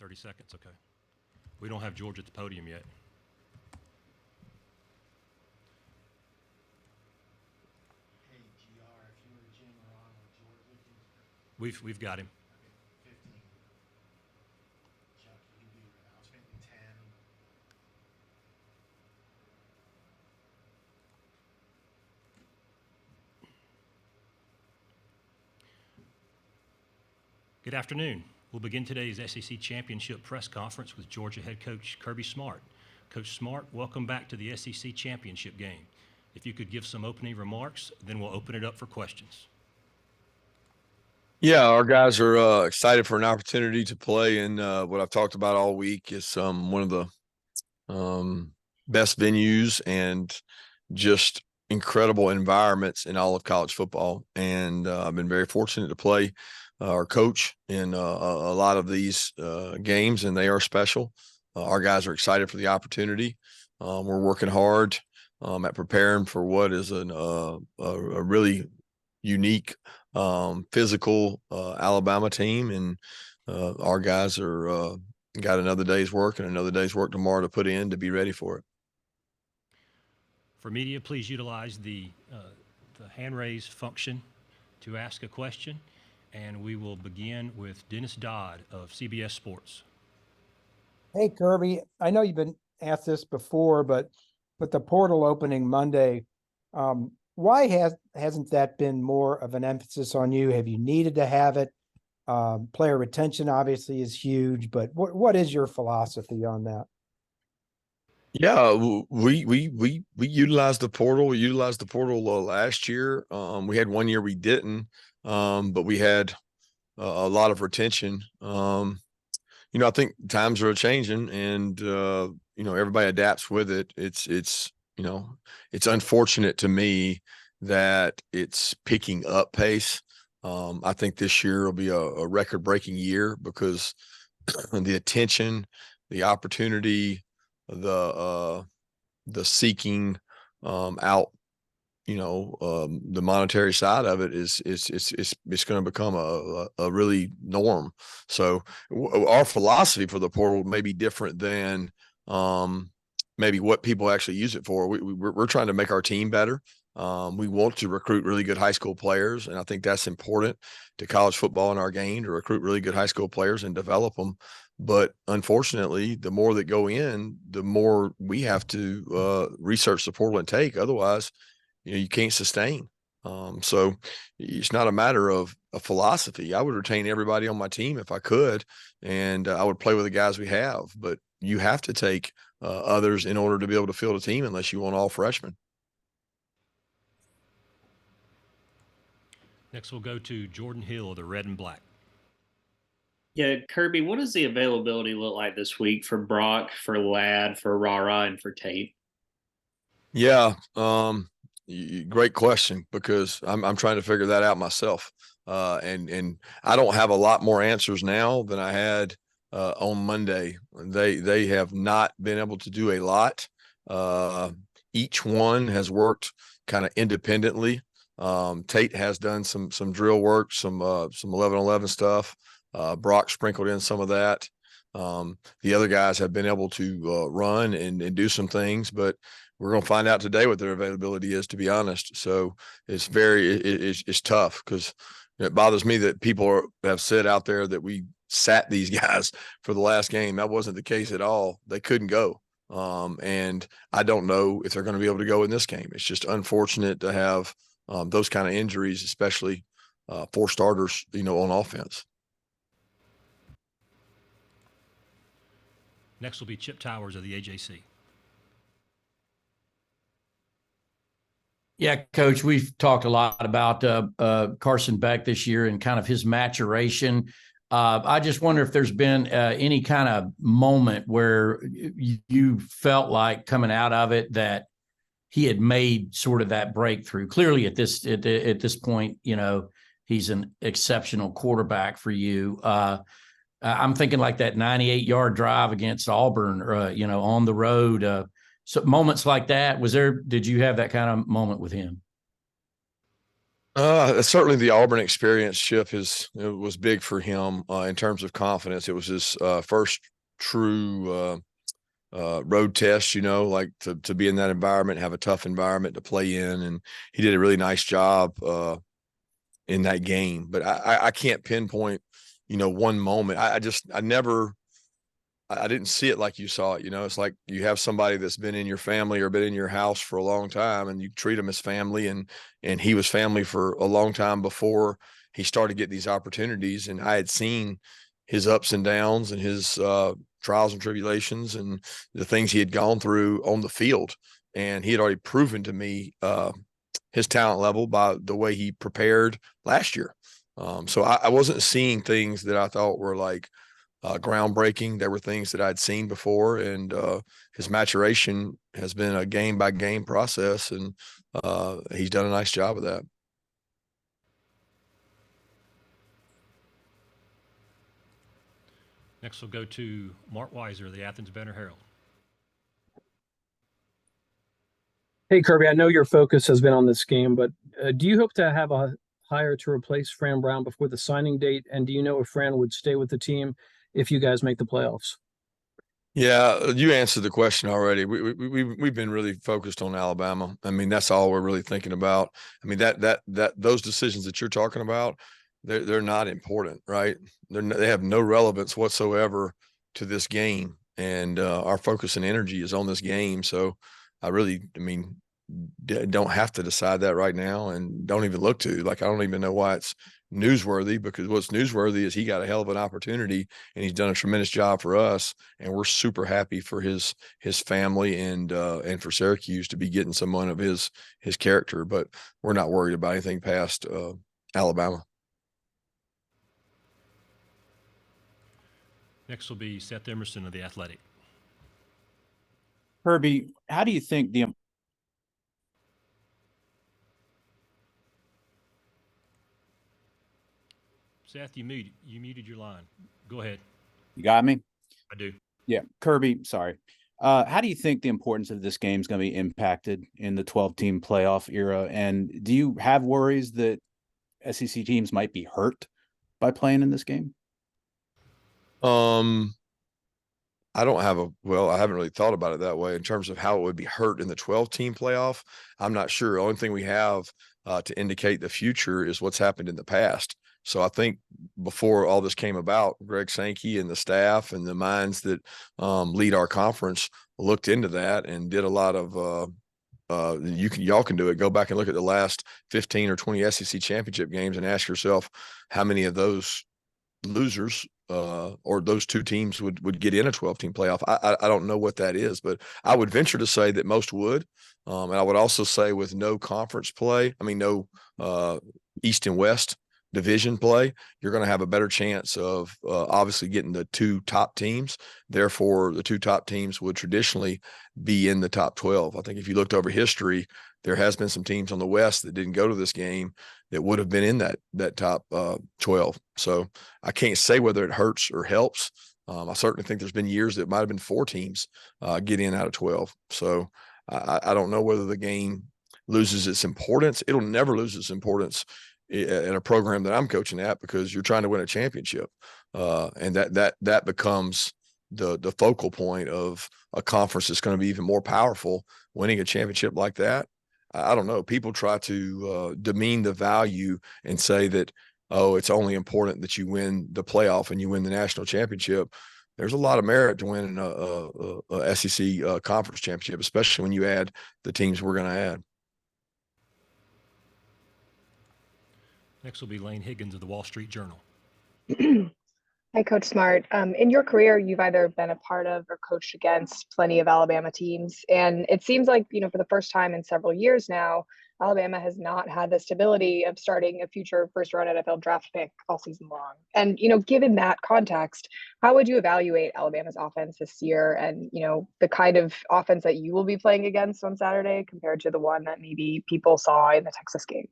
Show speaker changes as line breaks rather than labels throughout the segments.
30 seconds, okay. We don't have George at the podium yet.
Hey, GR, if you were Jim or on with George,
We've got him.
okay, 15. Chuck, you do your announcement in 10.
Good afternoon. We'll begin today's SEC Championship press conference with Georgia head coach Kirby Smart. Coach Smart, welcome back to the SEC Championship game. If you could give some opening remarks, then we'll open it up for questions.
Yeah, our guys are excited for an opportunity to play in what I've talked about all week is one of the best venues and just incredible environments in all of college football. And I've been very fortunate to play our coach in a lot of these games, and they are special. Our guys are excited for the opportunity. We're working hard at preparing for what is a really unique physical Alabama team, and our guys are got another day's work and another day's work tomorrow to put in to be ready for it.
For media, please utilize the hand raise function to ask a question, and we will begin with Dennis Dodd of CBS Sports.
Hey, Kirby, I know you've been asked this before, but with the portal opening Monday, why hasn't that been more of an emphasis on you? Have you needed to have it? Player retention obviously is huge, but what is your philosophy on that?
Yeah, we utilized the portal. We utilized the portal last year. We had 1 year we didn't, but we had a lot of retention. I think times are changing, and everybody adapts with it. It's unfortunate to me that it's picking up pace. I think this year will be a record-breaking year because the attention, the opportunity, the seeking out, the monetary side of it is going to become a really norm. So our philosophy for the portal may be different than maybe what people actually use it for. We're trying to make our team better. We want to recruit really good high school players, and I think that's important to college football in our game, to recruit really good high school players and develop them. But unfortunately, the more that go in, the more we have to research the portal and take. Otherwise, you can't sustain. So it's not a matter of a philosophy. I would retain everybody on my team if I could, and I would play with the guys we have. But you have to take others in order to be able to field a team unless you want all freshmen.
Next, we'll go to Jordan Hill of the Red and Black.
Yeah, Kirby, what does the availability look like this week for Brock, for Ladd, for Rara, and for Tate?
Yeah, great question, because I'm trying to figure that out myself. And I don't have a lot more answers now than I had on Monday. They have not been able to do a lot. Each one has worked kind of independently. Tate has done some drill work, some 11-on-11 stuff. Brock sprinkled in some of that. The other guys have been able to run and do some things, but we're going to find out today what their availability is, to be honest. So it's it's tough, because it bothers me that people have said out there that we sat these guys for the last game. That wasn't the case at all. They couldn't go. And I don't know if they're going to be able to go in this game. It's just unfortunate to have those kind of injuries, especially for starters, on offense.
Next will be Chip Towers of the AJC.
Yeah, Coach, we've talked a lot about Carson Beck this year and kind of his maturation. I just wonder if there's been any kind of moment where you felt like coming out of it that he had made sort of that breakthrough. Clearly at this point, he's an exceptional quarterback for you. I'm thinking like that 98-yard drive against Auburn, on the road. So moments like that, did you have that kind of moment with him?
Certainly the Auburn experience, Chip, was big for him in terms of confidence. It was his first true road test, like to be in that environment, have a tough environment to play in, and he did a really nice job in that game. But I can't pinpoint, one moment. I didn't see it like you saw it. It's like you have somebody that's been in your family or been in your house for a long time, and you treat them as family, and he was family for a long time before he started getting these opportunities. And I had seen his ups and downs and his trials and tribulations and the things he had gone through on the field. And he had already proven to me his talent level by the way he prepared last year. So I wasn't seeing things that I thought were like groundbreaking. There were things that I'd seen before, and his maturation has been a game by game process, and he's done a nice job of that.
Next, we'll go to Mark Weiser, the Athens Banner-Herald.
Hey, Kirby, I know your focus has been on this game, but do you hope to have a hire to replace Fran Brown before the signing date? And do you know if Fran would stay with the team if you guys make the playoffs?
Yeah, you answered the question already. We've been really focused on Alabama. I mean, that's all we're really thinking about. I mean, that those decisions that you're talking about, they're not important, right? They have no relevance whatsoever to this game, and our focus and energy is on this game. So I mean, don't have to decide that right now, and don't even look to. Like, I don't even know why it's newsworthy, because what's newsworthy is he got a hell of an opportunity, and he's done a tremendous job for us, and we're super happy for his family and for Syracuse to be getting someone of his character. But we're not worried about anything past Alabama.
Next will be Seth Emerson of The Athletic.
Kirby, how do you think the
Seth, you muted your line. Go ahead.
You got me?
I do.
Yeah, Kirby, sorry. How do you think the importance of this game is going to be impacted in the 12-team playoff era? And do you have worries that SEC teams might be hurt by playing in this game?
I haven't really thought about it that way in terms of how it would be hurt in the 12-team playoff. I'm not sure. The only thing we have to indicate the future is what's happened in the past. So I think before all this came about, Greg Sankey and the staff and the minds that lead our conference looked into that and did a lot of y'all can do it. Go back and look at the last 15 or 20 SEC championship games and ask yourself how many of those losers or those two teams would get in a 12-team playoff. I don't know what that is, but I would venture to say that most would. And I would also say with no conference play, no East and West division play, you're going to have a better chance of obviously getting the two top teams. Therefore, the two top teams would traditionally be in the top 12. I think if you looked over history, there has been some teams on the West that didn't go to this game that would have been in that top 12. So I can't say whether it hurts or helps. I certainly think there's been years that it might have been 4 teams get in out of 12. So I don't know whether the game loses its importance. It'll never lose its importance in a program that I'm coaching at, because you're trying to win a championship. And that becomes the focal point of a conference that's going to be even more powerful. Winning a championship like that, I don't know. People try to demean the value and say that, oh, it's only important that you win the playoff and you win the national championship. There's a lot of merit to winning a SEC conference championship, especially when you add the teams we're going to add.
Next will be Lane Higgins of the Wall Street Journal.
Hi, Coach Smart. In your career, you've either been a part of or coached against plenty of Alabama teams. And it seems like, for the first time in several years now, Alabama has not had the stability of starting a future first-round NFL draft pick all season long. And, given that context, how would you evaluate Alabama's offense this year and, the kind of offense that you will be playing against on Saturday compared to the one that maybe people saw in the Texas game?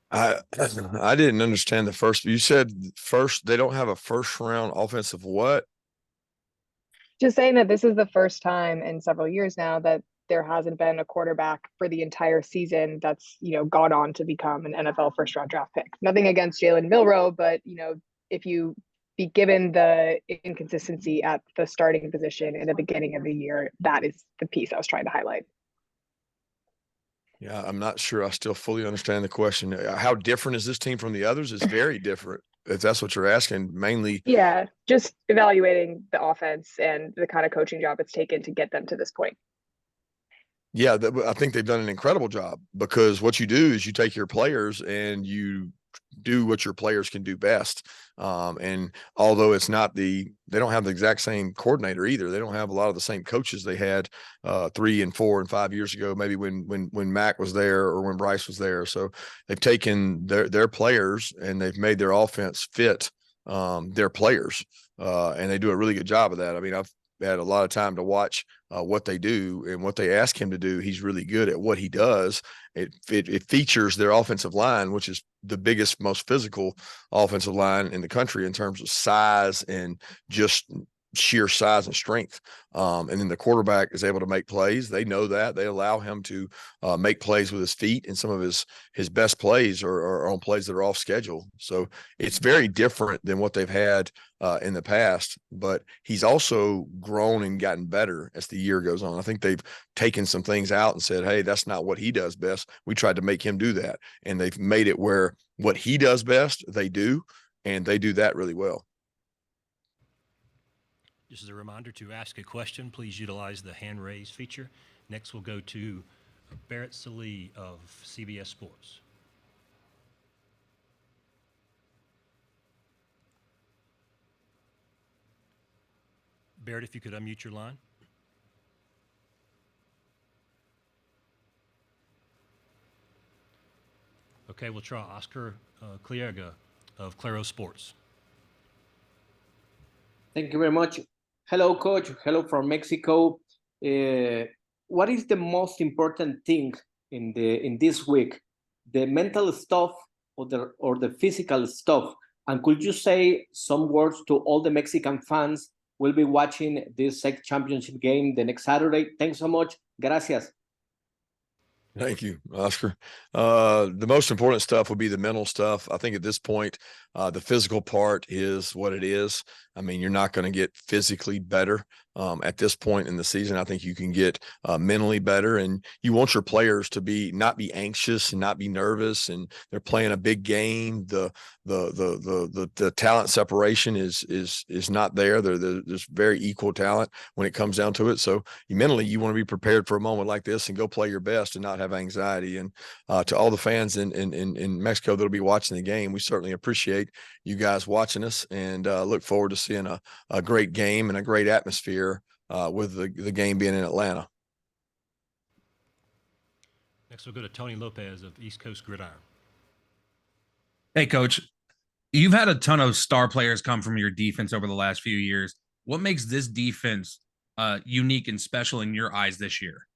I didn't understand the first. You said first they don't have a first round offensive what?
Just saying that this is the first time in several years now that there hasn't been a quarterback for the entire season that's, gone on to become an NFL first round draft pick. Nothing against Jalen Milroe, but, if you be given the inconsistency at the starting position in the beginning of the year, that is the piece I was trying to highlight.
Yeah, I'm not sure I still fully understand the question. How different is this team from the others? It's very different, if that's what you're asking, mainly.
Yeah, just evaluating the offense and the kind of coaching job it's taken to get them to this point.
Yeah, I think they've done an incredible job, because what you do is you take your players and you do what your players can do best. And although they don't have the exact same coordinator either. They don't have a lot of the same coaches they had 3 and 4 and 5 years ago, maybe when Mac was there or when Bryce was there. So they've taken their players and they've made their offense fit their players. And they do a really good job of that. I mean, I've had a lot of time to watch what they do and what they ask him to do. He's really good at what he does. It features their offensive line, which is the biggest, most physical offensive line in the country in terms of size and just sheer size and strength. And then the quarterback is able to make plays. They know that. They allow him to make plays with his feet, and some of his best plays are on plays that are off schedule. So it's very different than what they've had in the past, but he's also grown and gotten better as the year goes on. I think they've taken some things out and said, hey, that's not what he does best. We tried to make him do that. And they've made it where what he does best, they do, and they do that really well.
Just as a reminder, to ask a question, please utilize the hand raise feature. Next, we'll go to Barrett Sallee of CBS Sports. Barrett, if you could unmute your line. Okay, we'll try Oscar Clierga of Claro Sports.
Thank you very much. Hello, Coach. Hello from Mexico. What is the most important thing in this week? The mental stuff or the physical stuff? And could you say some words to all the Mexican fans who will be watching this SEC championship game the next Saturday? Thanks so much. Gracias.
Thank you, Oscar. The most important stuff would be the mental stuff. I think at this point, the physical part is what it is. I mean, you're not going to get physically better at this point in the season. I think you can get mentally better, and you want your players to not be anxious and not be nervous. And they're playing a big game. The talent separation is not there. There's very equal talent when it comes down to it. So you want to be prepared for a moment like this and go play your best and not have anxiety. And to all the fans in Mexico that'll be watching the game, we certainly appreciate you guys watching us, and look forward to seeing a great game and a great atmosphere with the game being in Atlanta.
Next, we'll go to Tony Lopez of East Coast Gridiron.
Hey, Coach, you've had a ton of star players come from your defense over the last few years. What makes this defense unique and special in your eyes this year?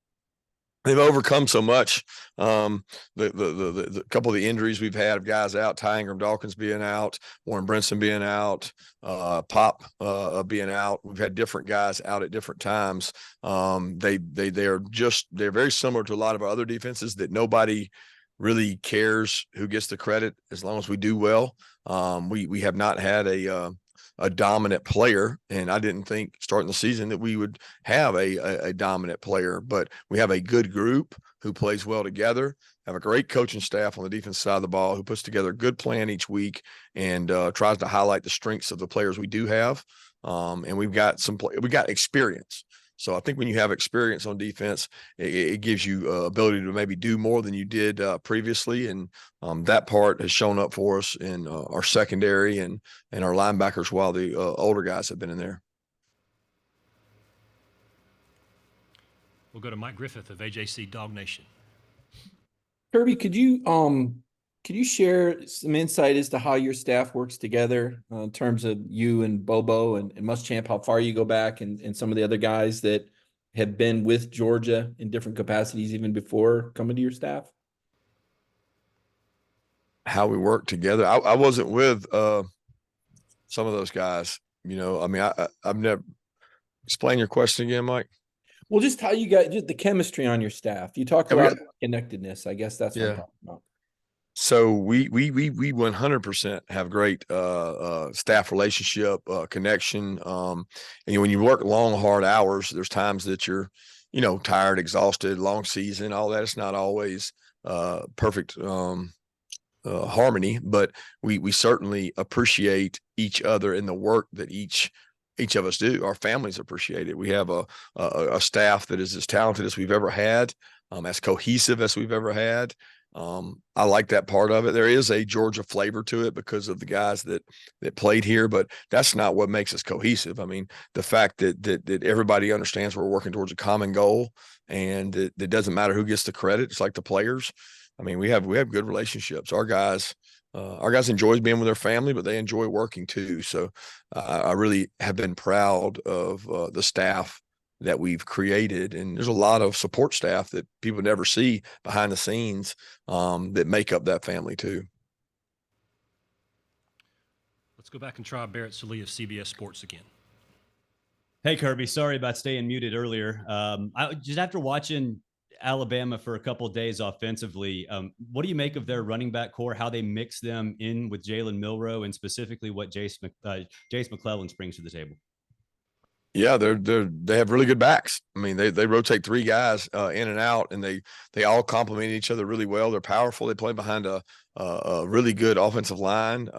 They've overcome so much. The couple of the injuries we've had of guys out, Ty Ingram Dawkins being out, Warren Brinson being out, Pop being out. We've had different guys out at different times. They're very similar to a lot of our other defenses that nobody really cares who gets the credit as long as we do well. We have not had a dominant player, and I didn't think starting the season that we would have a dominant player, but we have a good group who plays well together, have a great coaching staff on the defense side of the ball who puts together a good plan each week and tries to highlight the strengths of the players we do have. And we got experience. So I think when you have experience on defense, it gives you ability to maybe do more than you did previously. And that part has shown up for us in our secondary and our linebackers while the older guys have been in there.
We'll go to Mike Griffith of AJC Dog Nation.
Kirby, could you share some insight as to how your staff works together in terms of you and Bobo and Muschamp, how far you go back, and some of the other guys that have been with Georgia in different capacities even before coming to your staff?
How we work together. I wasn't with some of those guys. I mean, I've never. Explain your question again, Mike.
Well, just how you got just the chemistry on your staff. You talked a lot about connectedness. I guess that's what I'm talking about.
So we 100% have great staff relationship connection. And when you work long, hard hours, there's times that you're, tired, exhausted, long season, all that. It's not always perfect harmony, but we certainly appreciate each other in the work that each of us do. Our families appreciate it. We have a staff that is as talented as we've ever had, as cohesive as we've ever had. I like that part of it. There is a Georgia flavor to it because of the guys that played here, but that's not what makes us cohesive. I mean, the fact that everybody understands we're working towards a common goal, and it doesn't matter who gets the credit. It's like the players. I mean, we have good relationships. Our guys enjoy being with their family, but they enjoy working too. So I really have been proud of the staff that we've created. And there's a lot of support staff that people never see behind the scenes that make up that family too.
Let's go back and try Barrett Sallee of CBS Sports again.
Hey, Kirby, sorry about staying muted earlier. Just after watching Alabama for a couple of days offensively, what do you make of their running back core, how they mix them in with Jalen Milroe, and specifically what Jace McClellan brings to the table?
Yeah, they have really good backs. I mean, they rotate three guys in and out, and they all complement each other really well. They're powerful. They play behind a really good offensive line.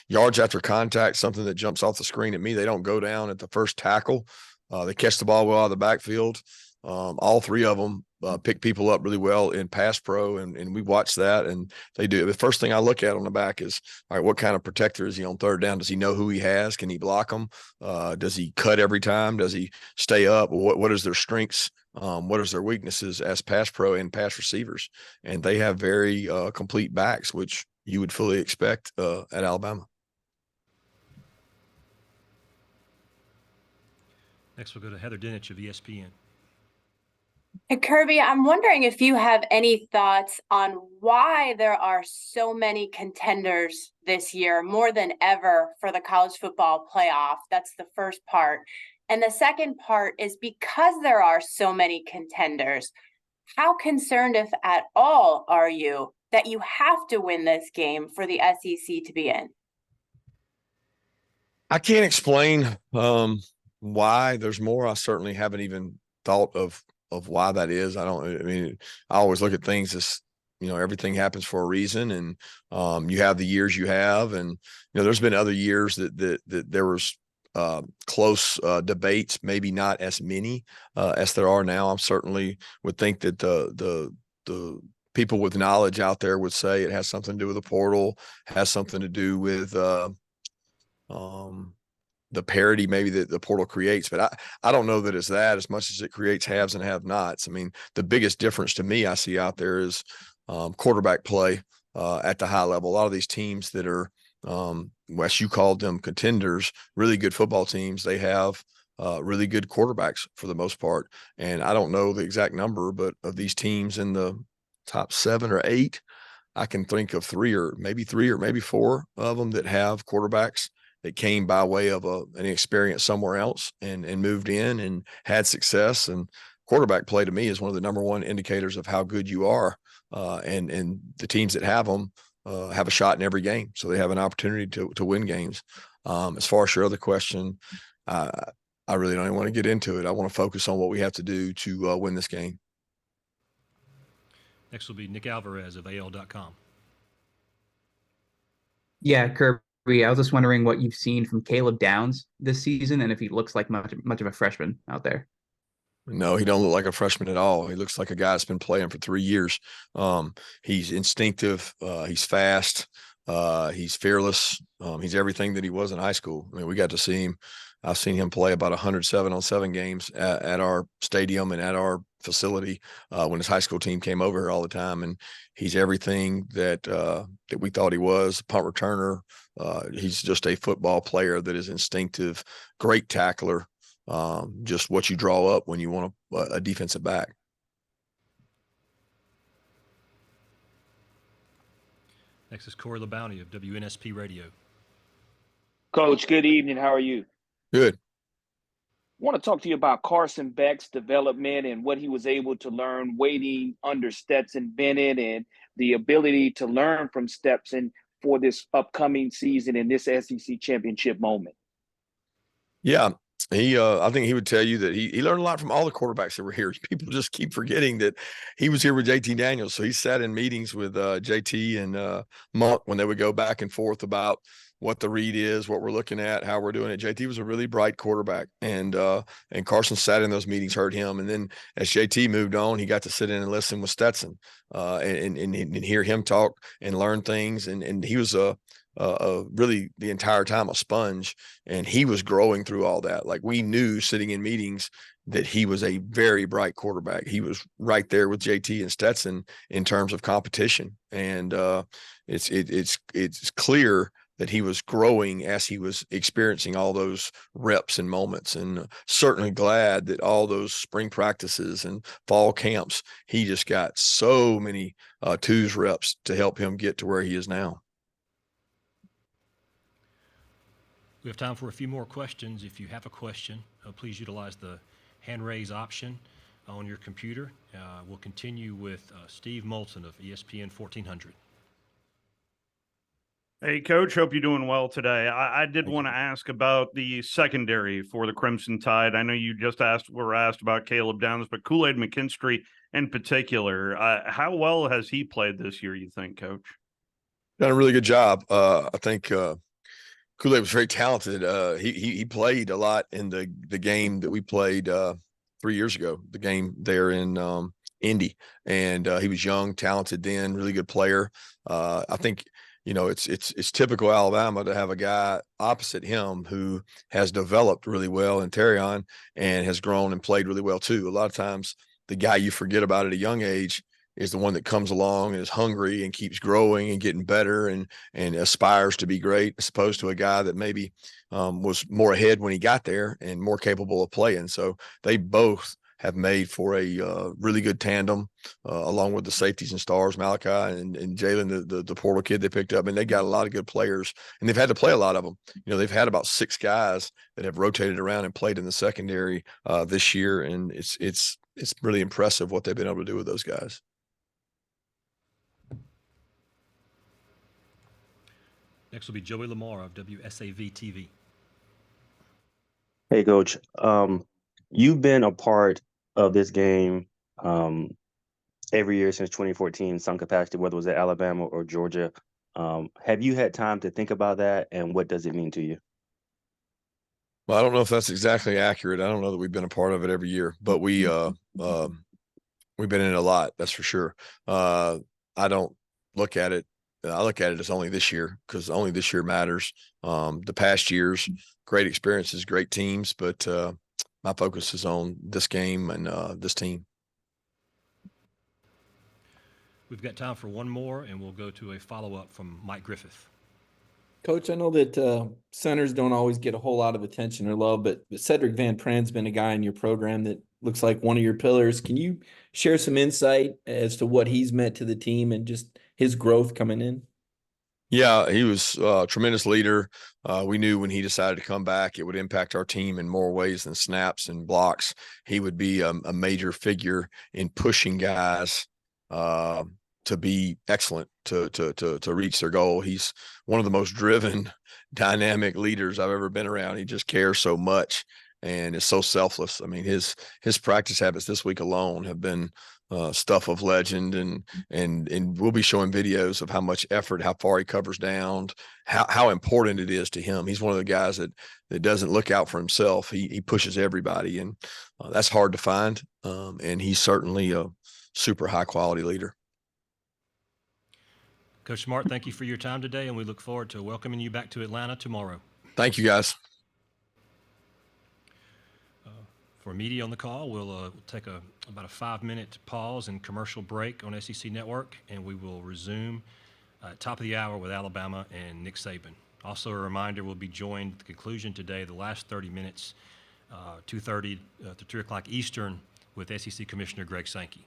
Yards after contact, something that jumps off the screen at me. They don't go down at the first tackle. They catch the ball well out of the backfield. All three of them pick people up really well in pass pro, and we watch that, and they do. The first thing I look at on the back is, all right, what kind of protector is he on third down? Does he know who he has? Can he block them? Does he cut every time? Does he stay up? What is their strengths? What is their weaknesses as pass pro and pass receivers? And they have very complete backs, which you would fully expect at Alabama.
Next, we'll go to Heather Dinich of ESPN.
Hey, Kirby, I'm wondering if you have any thoughts on why there are so many contenders this year, more than ever, for the college football playoff. That's the first part. And the second part is, because there are so many contenders, how concerned, if at all, are you that you have to win this game for the SEC to be in?
I can't explain why there's more. I certainly haven't even thought of why that is. I always look at things as, everything happens for a reason, and you have the years you have, and there's been other years that there was close debates, maybe not as many as there are now. I certainly would think that the people with knowledge out there would say it has something to do with the portal, has something to do with the parity maybe that the portal creates. But I don't know that it's that as much as it creates haves and have-nots. I mean, the biggest difference to me I see out there is quarterback play at the high level. A lot of these teams that are, as you called them, contenders, really good football teams, they have really good quarterbacks for the most part. And I don't know the exact number, but of these teams in the top 7 or 8, I can think of 3 or maybe 4 of them that have quarterbacks that came by way of an experience somewhere else and moved in and had success. And quarterback play to me is one of the number one indicators of how good you are. And the teams that have them have a shot in every game. So they have an opportunity to win games. As far as your other question, I really don't even want to get into it. I want to focus on what we have to do to win this game.
Next will be Nick Alvarez of AL.com.
Yeah, Kirby, I was just wondering what you've seen from Caleb Downs this season, and if he looks like much of a freshman out there.
No, he don't look like a freshman at all. He looks like a guy that's been playing for 3 years. He's instinctive. He's fast. He's fearless. He's everything that he was in high school. I mean, we got to see him. I've seen him play about 100 7-on-7 games at our stadium and at our facility when his high school team came over here all the time. And he's everything that we thought he was. Punt returner. He's just a football player that is instinctive, great tackler. Just what you draw up when you want a defensive back.
Next is Corey LeBounty of WNSP Radio.
Coach, good evening. How are you?
Good.
want to talk to you about Carson Beck's development and what he was able to learn waiting under Stetson Bennett and the ability to learn from Stetson for this upcoming season in this SEC championship moment.
Yeah, I think he would tell you that he learned a lot from all the quarterbacks that were here. People just keep forgetting that he was here with JT Daniels. So he sat in meetings with JT and Monk when they would go back and forth about what the read is, what we're looking at, how we're doing it. JT was a really bright quarterback, and Carson sat in those meetings, heard him, and then as JT moved on, he got to sit in and listen with Stetson and hear him talk and learn things. And he was really the entire time a sponge, and he was growing through all that. Like, we knew sitting in meetings that he was a very bright quarterback. He was right there with JT and Stetson in terms of competition, and it's clear that he was growing as he was experiencing all those reps and moments, and certainly glad that all those spring practices and fall camps, he just got so many twos reps to help him get to where he is now.
We have time for a few more questions. If you have a question, please utilize the hand raise option on your computer. We'll continue with Steve Moulton of ESPN 1400.
Hey, Coach, hope you're doing well today. I did want to ask about the secondary for the Crimson Tide. I know you just were asked about Caleb Downs, but Kool-Aid McKinstry in particular, how well has he played this year, you think, Coach?
Done a really good job. I think Kool-Aid was very talented. He played a lot in the game that we played 3 years ago, the game there in Indy, and he was young, talented then, really good player. I think, you know, it's typical Alabama to have a guy opposite him who has developed really well in Terrion and has grown and played really well too. A lot of times the guy you forget about at a young age is the one that comes along and is hungry and keeps growing and getting better and aspires to be great, as opposed to a guy that maybe was more ahead when he got there and more capable of playing. So they both have made for a really good tandem, along with the safeties and stars, Malachi and Jalen, the portal kid they picked up. And they got a lot of good players, and they've had to play a lot of them. You know, they've had about 6 guys that have rotated around and played in the secondary this year, and it's really impressive what they've been able to do with those guys.
Next will be Joey Lamar of WSAV TV.
Hey, Coach. You've been a part of this game every year since 2014, some capacity, whether it was at Alabama or Georgia. Have you had time to think about that, and what does it mean to you?
Well, I don't know if that's exactly accurate. I don't know that we've been a part of it every year, but we've been in it a lot. That's for sure. I don't look at it. I look at it as only this year, because only this year matters. The past years, great experiences, great teams, but my focus is on this game and this team.
We've got time for one more, and we'll go to a follow-up from Mike Griffith.
Coach, I know that centers don't always get a whole lot of attention or love, but Cedric Van Pran's been a guy in your program that looks like one of your pillars. Can you share some insight as to what he's meant to the team and just his growth coming in?
Yeah, he was a tremendous leader. We knew when he decided to come back, it would impact our team in more ways than snaps and blocks. He would be a major figure in pushing guys to be excellent, to reach their goal. He's one of the most driven, dynamic leaders I've ever been around. He just cares so much and is so selfless. I mean, his practice habits this week alone have been stuff of legend, and we'll be showing videos of how much effort, how far he covers down, how important it is to him. He's one of the guys that doesn't look out for himself. He pushes everybody, and that's hard to find. And he's certainly a super high quality leader.
Coach Smart, thank you for your time today, and we look forward to welcoming you back to Atlanta tomorrow.
Thank you, guys.
For media on the call, we'll take about a 5-minute pause and commercial break on SEC Network, and we will resume top of the hour with Alabama and Nick Saban. Also, a reminder, we'll be joined at the conclusion today, the last 30 minutes, 2:30 to 3 o'clock Eastern, with SEC Commissioner Greg Sankey.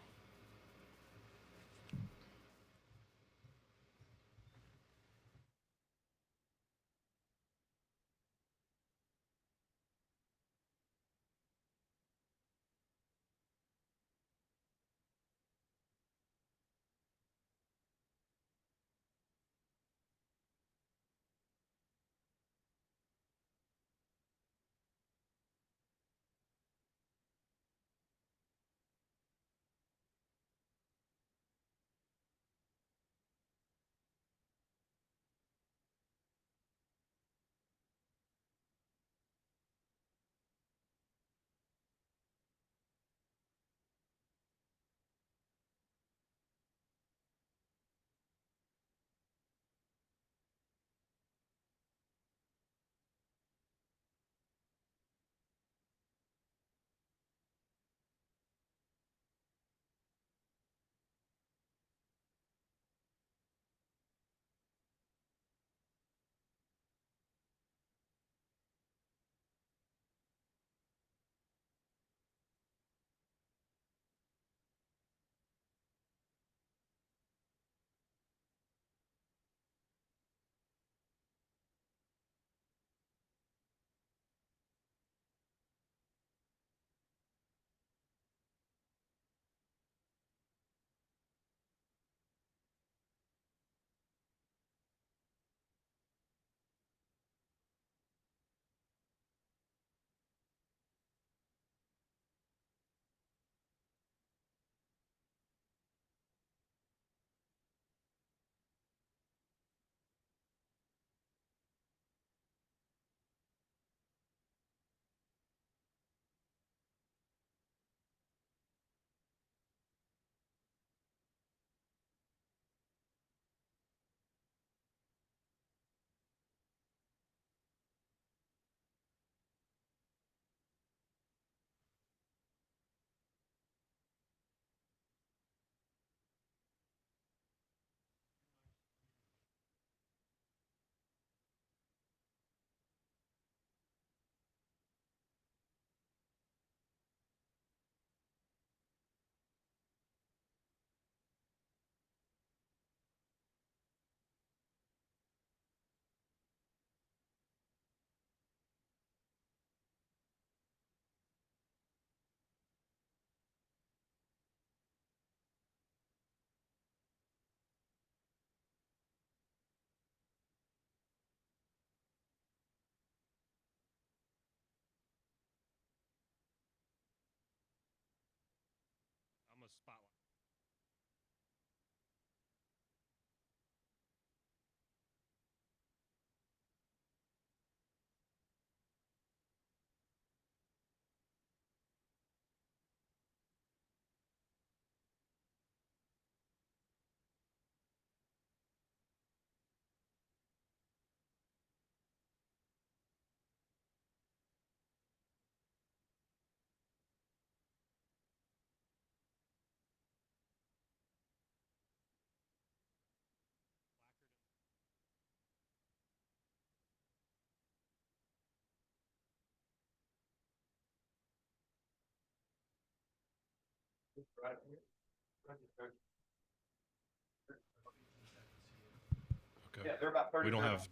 Okay. Yeah, they're about 30. We don't have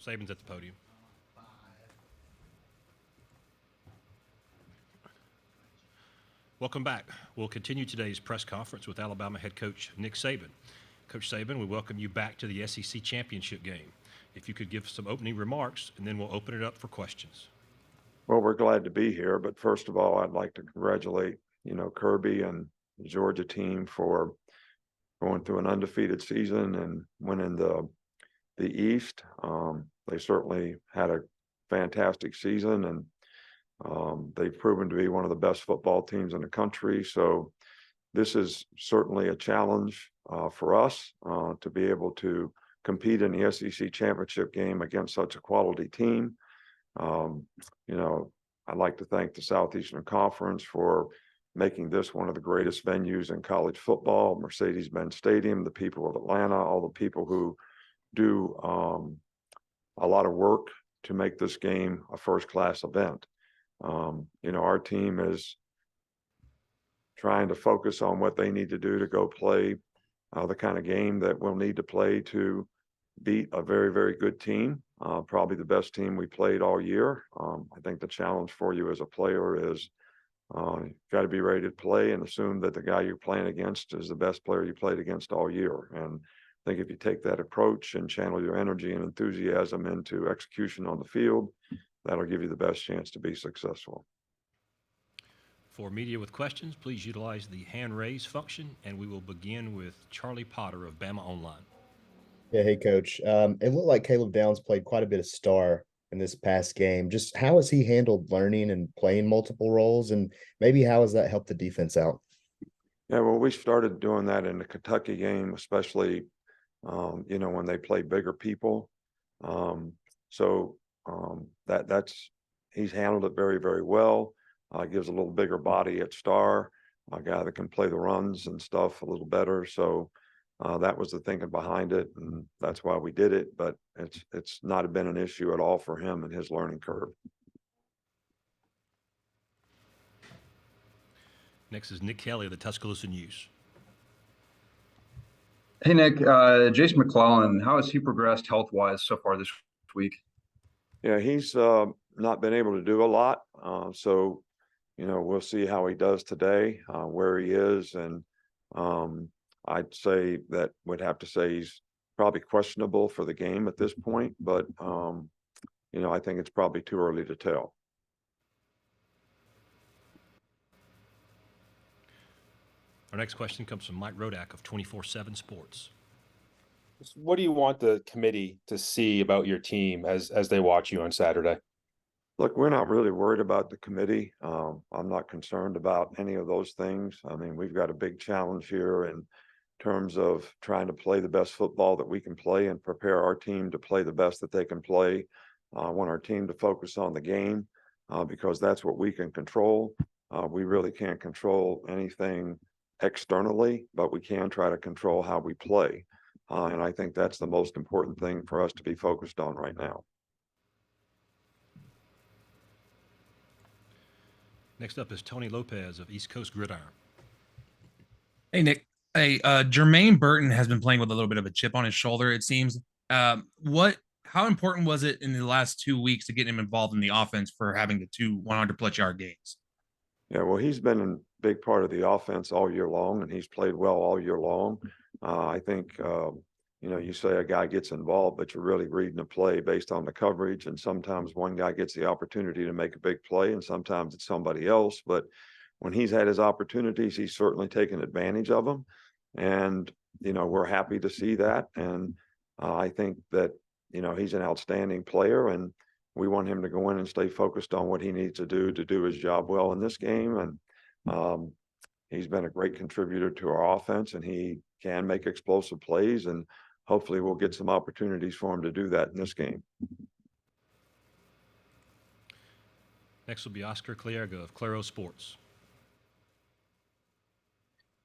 Saban's at the podium. Welcome back. We'll continue today's press conference with Alabama head coach Nick Saban. Coach Saban, we welcome you back to the SEC Championship game. If you could give some opening remarks, and then we'll open it up for questions.
Well, we're glad to be here, but first of all, I'd like to congratulate, Kirby and the Georgia team for going through an undefeated season and winning the East. They certainly had a fantastic season, and they've proven to be one of the best football teams in the country. So this is certainly a challenge for us to be able to compete in the SEC championship game against such a quality team. I'd like to thank the Southeastern Conference for making this one of the greatest venues in college football, Mercedes-Benz Stadium, the people of Atlanta, all the people who do a lot of work to make this game a first-class event. Our team is trying to focus on what they need to do to go play the kind of game that we'll need to play to beat a very, very good team, probably the best team we played all year. I think the challenge for you as a player is you've got to be ready to play and assume that the guy you're playing against is the best player you played against all year. And I think if you take that approach and channel your energy and enthusiasm into execution on the field, that'll give you the best chance to be successful.
For media with questions, please utilize the hand raise function, and we will begin with Charlie Potter of Bama Online.
Yeah, hey, Coach. It looked like Caleb Downs played quite a bit of star in this past game. Just how has he handled learning and playing multiple roles, and maybe how has that helped the defense out?
Yeah, well, we started doing that in the Kentucky game, especially, when they play bigger people. He's handled it very, very well. Gives a little bigger body at star, a guy that can play the runs and stuff a little better. So that was the thinking behind it, and that's why we did it. But it's not been an issue at all for him and his learning curve.
Next is Nick Kelly of the Tuscaloosa News.
Hey, Nick. Jason McClellan, how has he progressed health-wise so far this week?
Yeah, he's not been able to do a lot. We'll see how he does today, where he is. And I'd say that would have to say he's probably questionable for the game at this point. But, I think it's probably too early to tell.
Our next question comes from Mike Rodak of 24/7 Sports.
What do you want the committee to see about your team as they watch you on Saturday?
Look, we're not really worried about the committee. I'm not concerned about any of those things. I mean, we've got a big challenge here in terms of trying to play the best football that we can play and prepare our team to play the best that they can play. I want our team to focus on the game because that's what we can control. We really can't control anything externally, but we can try to control how we play. And I think that's the most important thing for us to be focused on right now.
Next up is Tony Lopez of East Coast Gridiron.
Hey, Nick. Hey, Jermaine Burton has been playing with a little bit of a chip on his shoulder, it seems. How important was it in the last 2 weeks to get him involved in the offense for having the 2 100-plus yard games?
Yeah, well, he's been a big part of the offense all year long, and he's played well all year long. I think, you say a guy gets involved, but you're really reading a play based on the coverage. And sometimes one guy gets the opportunity to make a big play, and sometimes it's somebody else. But when he's had his opportunities, he's certainly taken advantage of them. And, we're happy to see that. And I think that, he's an outstanding player, and we want him to go in and stay focused on what he needs to do his job well in this game. And he's been a great contributor to our offense, and he can make explosive plays, and hopefully we'll get some opportunities for him to do that in this game.
Next will be Oscar Clerigo of Claro Sports.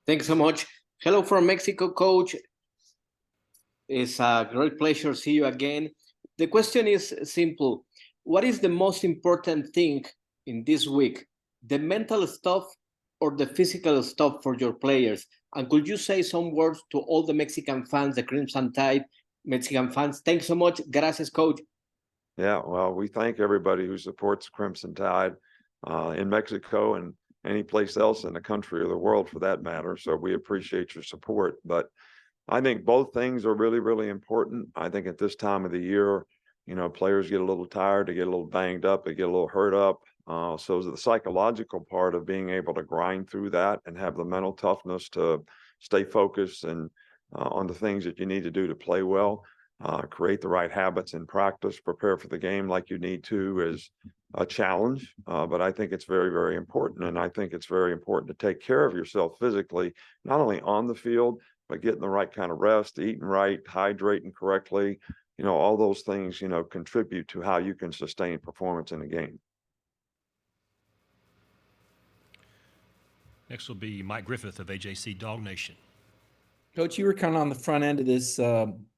Thanks so much. Hello from Mexico, Coach. It's a great pleasure to see you again. The question is simple. What is the most important thing in this week? The mental stuff or the physical stuff for your players? And could you say some words to all the Mexican fans, the Crimson Tide Mexican fans? Thanks so much. Gracias, Coach.
Yeah, well, we thank everybody who supports Crimson Tide in Mexico and any place else in the country or the world for that matter. So we appreciate your support. But I think both things are really, really important. I think at this time of the year, players get a little tired, they get a little banged up, they get a little hurt up. So the psychological part of being able to grind through that and have the mental toughness to stay focused and on the things that you need to do to play well, create the right habits in practice, prepare for the game like you need to is a challenge. But I think it's very, very important. And I think it's very important to take care of yourself physically, not only on the field, but getting the right kind of rest, eating right, hydrating correctly. All those things, contribute to how you can sustain performance in a game.
Next will be Mike Griffith of AJC Dog Nation.
Coach, you were kind of on the front end of this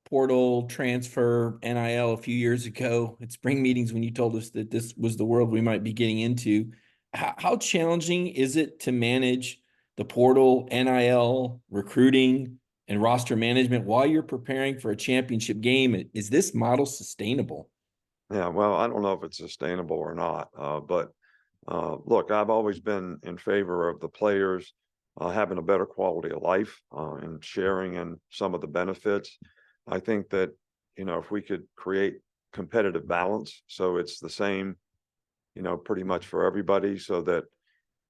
portal transfer NIL a few years ago at spring meetings when you told us that this was the world we might be getting into. How challenging is it to manage the portal, NIL, recruiting, and roster management while you're preparing for a championship game? Is this model sustainable?
Yeah, well, I don't know if it's sustainable or not, but look, I've always been in favor of the players having a better quality of life and sharing in some of the benefits. I think that, if we could create competitive balance, so it's the same, pretty much for everybody, so that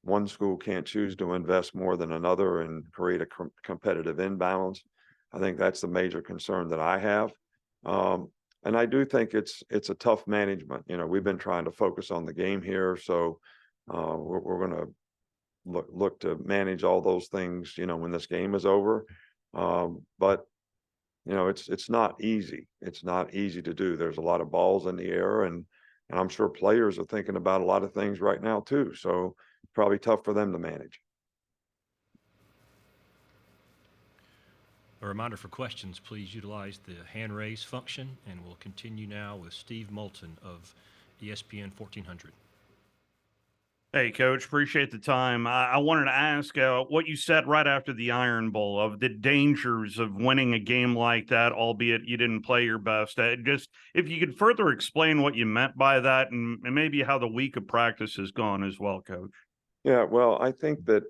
one school can't choose to invest more than another and create a competitive imbalance. I think that's the major concern that I have. And I do think it's a tough management. We've been trying to focus on the game here. So we're going to look to manage all those things, when this game is over. But, it's not easy. It's not easy to do. There's a lot of balls in the air, and I'm sure players are thinking about a lot of things right now too. So probably tough for them to manage.
A reminder for questions, please utilize the hand raise function, and we'll continue now with Steve Moulton of ESPN 1400.
Hey, Coach, appreciate the time. I wanted to ask what you said right after the Iron Bowl of the dangers of winning a game like that, albeit you didn't play your best. Just if you could further explain what you meant by that and maybe how the week of practice has gone as well, Coach.
Yeah, well, I think that,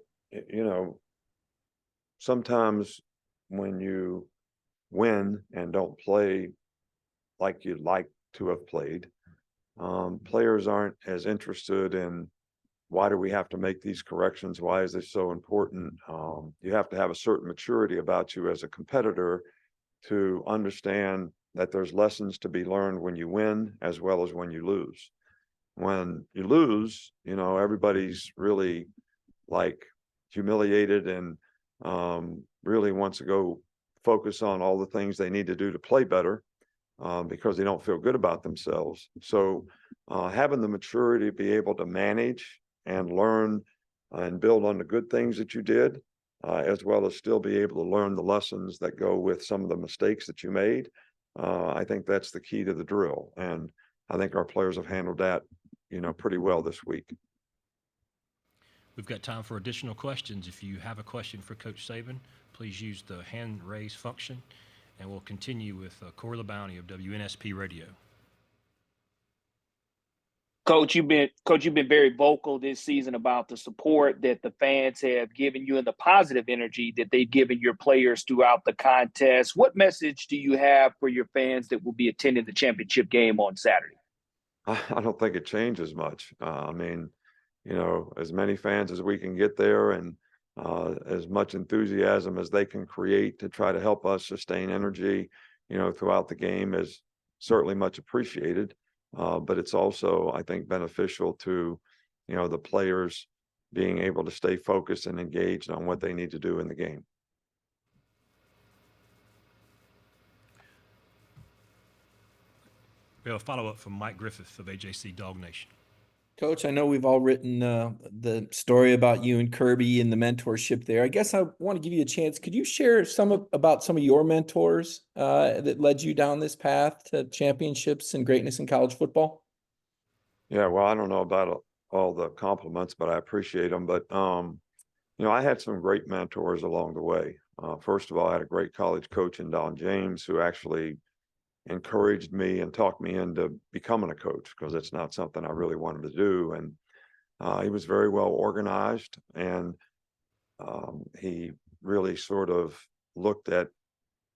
sometimes when you win and don't play like you'd like to have played, players aren't as interested in why do we have to make these corrections? Why is this so important? You have to have a certain maturity about you as a competitor to understand that there's lessons to be learned when you win as well as when you lose. When you lose, everybody's really like humiliated and really wants to go focus on all the things they need to do to play better because they don't feel good about themselves. So having the maturity to be able to manage and learn and build on the good things that you did, as well as still be able to learn the lessons that go with some of the mistakes that you made. I think that's the key to the drill. And I think our players have handled that, pretty well this week.
We've got time for additional questions. If you have a question for Coach Saban, please use the hand raise function, and we'll continue with Corey LeBounty of WNSP Radio.
Coach, you've been very vocal this season about the support that the fans have given you and the positive energy that they've given your players throughout the contest. What message do you have for your fans that will be attending the championship game on Saturday?
I don't think it changes much. I mean, as many fans as we can get there, and as much enthusiasm as they can create to try to help us sustain energy, throughout the game is certainly much appreciated. But it's also, I think, beneficial to, the players being able to stay focused and engaged on what they need to do in the game.
We have a follow-up from Mike Griffith of AJC Dog Nation.
Coach, I know we've all written the story about you and Kirby and the mentorship there. I guess I want to give you a chance. Could you share about some of your mentors that led you down this path to championships and greatness in college football?
Yeah, well, I don't know about all the compliments, but I appreciate them. But, I had some great mentors along the way. First of all, I had a great college coach in Don James who actually encouraged me and talked me into becoming a coach, because it's not something I really wanted to do. And he was very well organized, and he really sort of looked at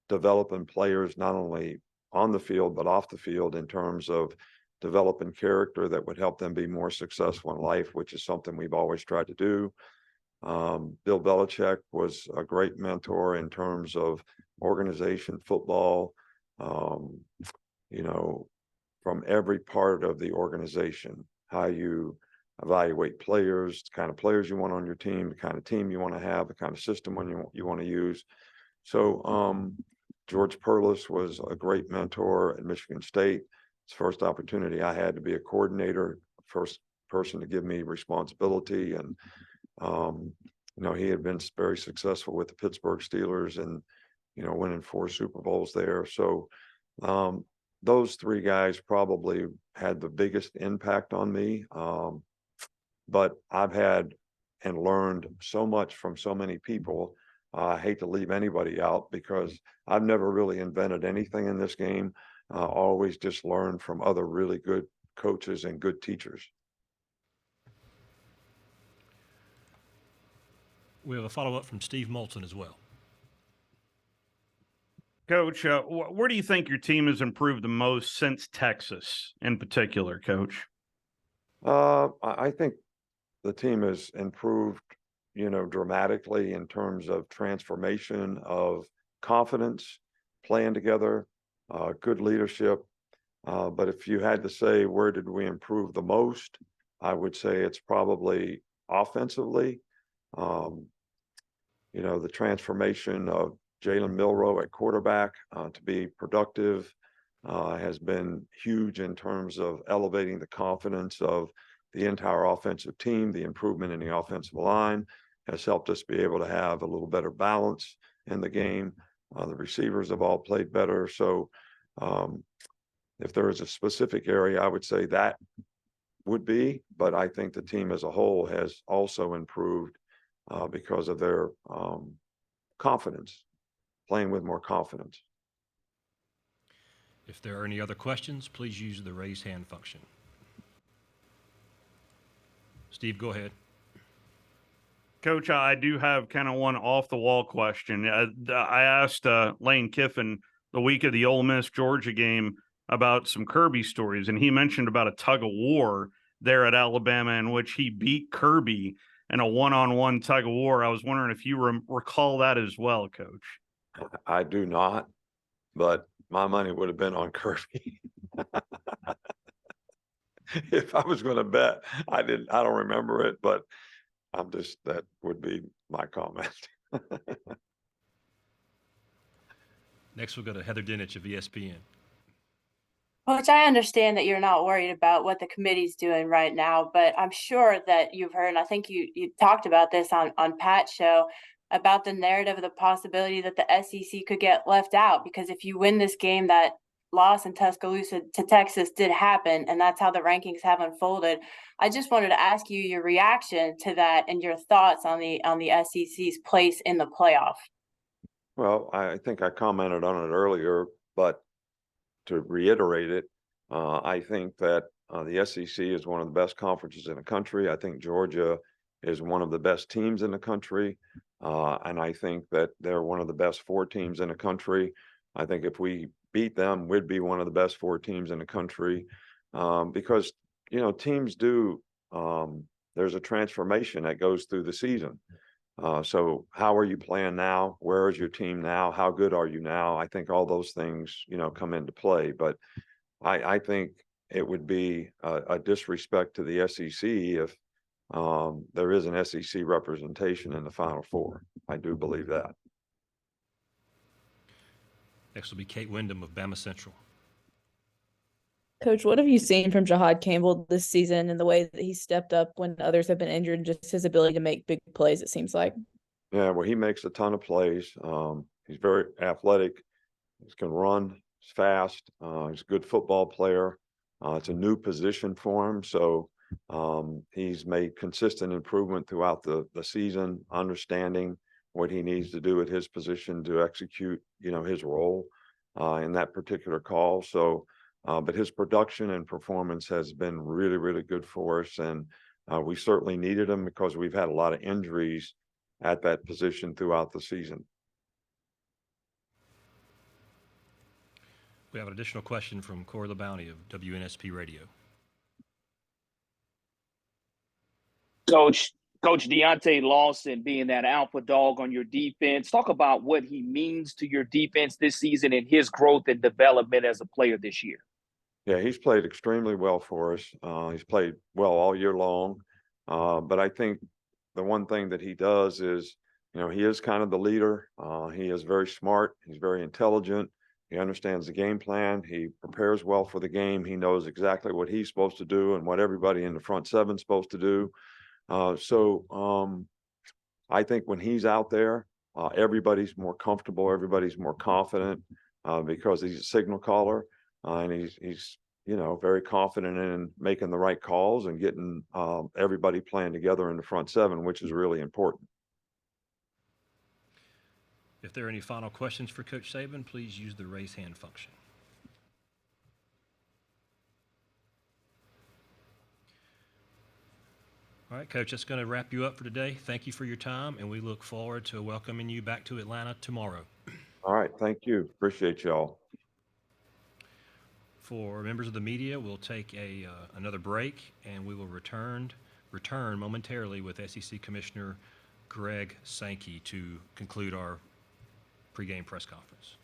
developing players not only on the field but off the field in terms of developing character that would help them be more successful in life, which is something we've always tried to do. Bill Belichick was a great mentor in terms of organization, football, from every part of the organization, how you evaluate players, the kind of players you want on your team, the kind of team you want to have, the kind of system you want to use. So George Perlis was a great mentor at Michigan State. It's the first opportunity I had to be a coordinator, first person to give me responsibility. And, he had been very successful with the Pittsburgh Steelers and, winning 4 Super Bowls there. So those 3 guys probably had the biggest impact on me. But I've had and learned so much from so many people. I hate to leave anybody out because I've never really invented anything in this game. Always just learned from other really good coaches and good teachers.
We have a follow-up from Steve Moulton as well.
Coach, where do you think your team has improved the most since Texas in particular, Coach?
I think the team has improved, dramatically in terms of transformation of confidence, playing together, good leadership. But if you had to say, where did we improve the most? I would say it's probably offensively. The transformation of Jalen Milroe at quarterback to be productive has been huge in terms of elevating the confidence of the entire offensive team. The improvement in the offensive line has helped us be able to have a little better balance in the game. The receivers have all played better. So if there is a specific area, I would say that would be, but I think the team as a whole has also improved because of their confidence, playing with more confidence.
If there are any other questions, please use the raise hand function. Steve, go ahead.
Coach, I do have kind of one off the wall question. I asked Lane Kiffin the week of the Ole Miss Georgia game about some Kirby stories, and he mentioned about a tug of war there at Alabama in which he beat Kirby in a one-on-one tug of war. I was wondering if you recall that as well, Coach.
I do not, but my money would have been on Kirby. If I was going to bet, I don't remember it, but that would be my comment.
Next, we'll go to Heather Dinich of ESPN.
Coach, I understand that you're not worried about what the committee's doing right now, but I'm sure that you've heard, and I think you talked about this on Pat's show, about the narrative of the possibility that the SEC could get left out, because if you win this game, that loss in Tuscaloosa to Texas did happen, and that's how the rankings have unfolded. I just wanted to ask you your reaction to that and your thoughts on the SEC's place in the playoff.
Well, I think I commented on it earlier, but to reiterate it, I think that the SEC is one of the best conferences in the country. I think Georgia is one of the best teams in the country. And I think that they're one of the best 4 teams in the country. I think if we beat them, we'd be one of the best 4 teams in the country. Because, teams do there's a transformation that goes through the season. So how are you playing now? Where is your team now? How good are you now? I think all those things, come into play. But I think it would be a disrespect to the SEC if there is an SEC representation in the Final Four. I do believe that.
Next will be Kate Wyndham of Bama Central.
Coach, what have you seen from Jahad Campbell this season and the way that he stepped up when others have been injured and just his ability to make big plays, it seems like?
Yeah, well, he makes a ton of plays. He's very athletic. He can run. He's fast. He's a good football player. It's a new position for him. So he's made consistent improvement throughout the season, understanding what he needs to do at his position to execute, his role in that particular call. So, but his production and performance has been really, really good for us. And we certainly needed him because we've had a lot of injuries at that position throughout the season.
We have an additional question from Corey LeBounty of WNSP Radio.
Coach Deontay Lawson being that alpha dog on your defense. Talk about what he means to your defense this season and his growth and development as a player this year.
Yeah, he's played extremely well for us. He's played well all year long. But I think the one thing that he does is, he is kind of the leader. He is very smart. He's very intelligent. He understands the game plan. He prepares well for the game. He knows exactly what he's supposed to do and what everybody in the front seven is supposed to do. So I think when he's out there, everybody's more comfortable. Everybody's more confident because he's a signal caller and he's very confident in making the right calls and getting everybody playing together in the front seven, which is really important.
If there are any final questions for Coach Saban, please use the raise hand function. All right, Coach, that's going to wrap you up for today. Thank you for your time, and we look forward to welcoming you back to Atlanta tomorrow.
All right, thank you. Appreciate y'all.
For members of the media, we'll take another break, and we will return momentarily with SEC Commissioner Greg Sankey to conclude our pregame press conference.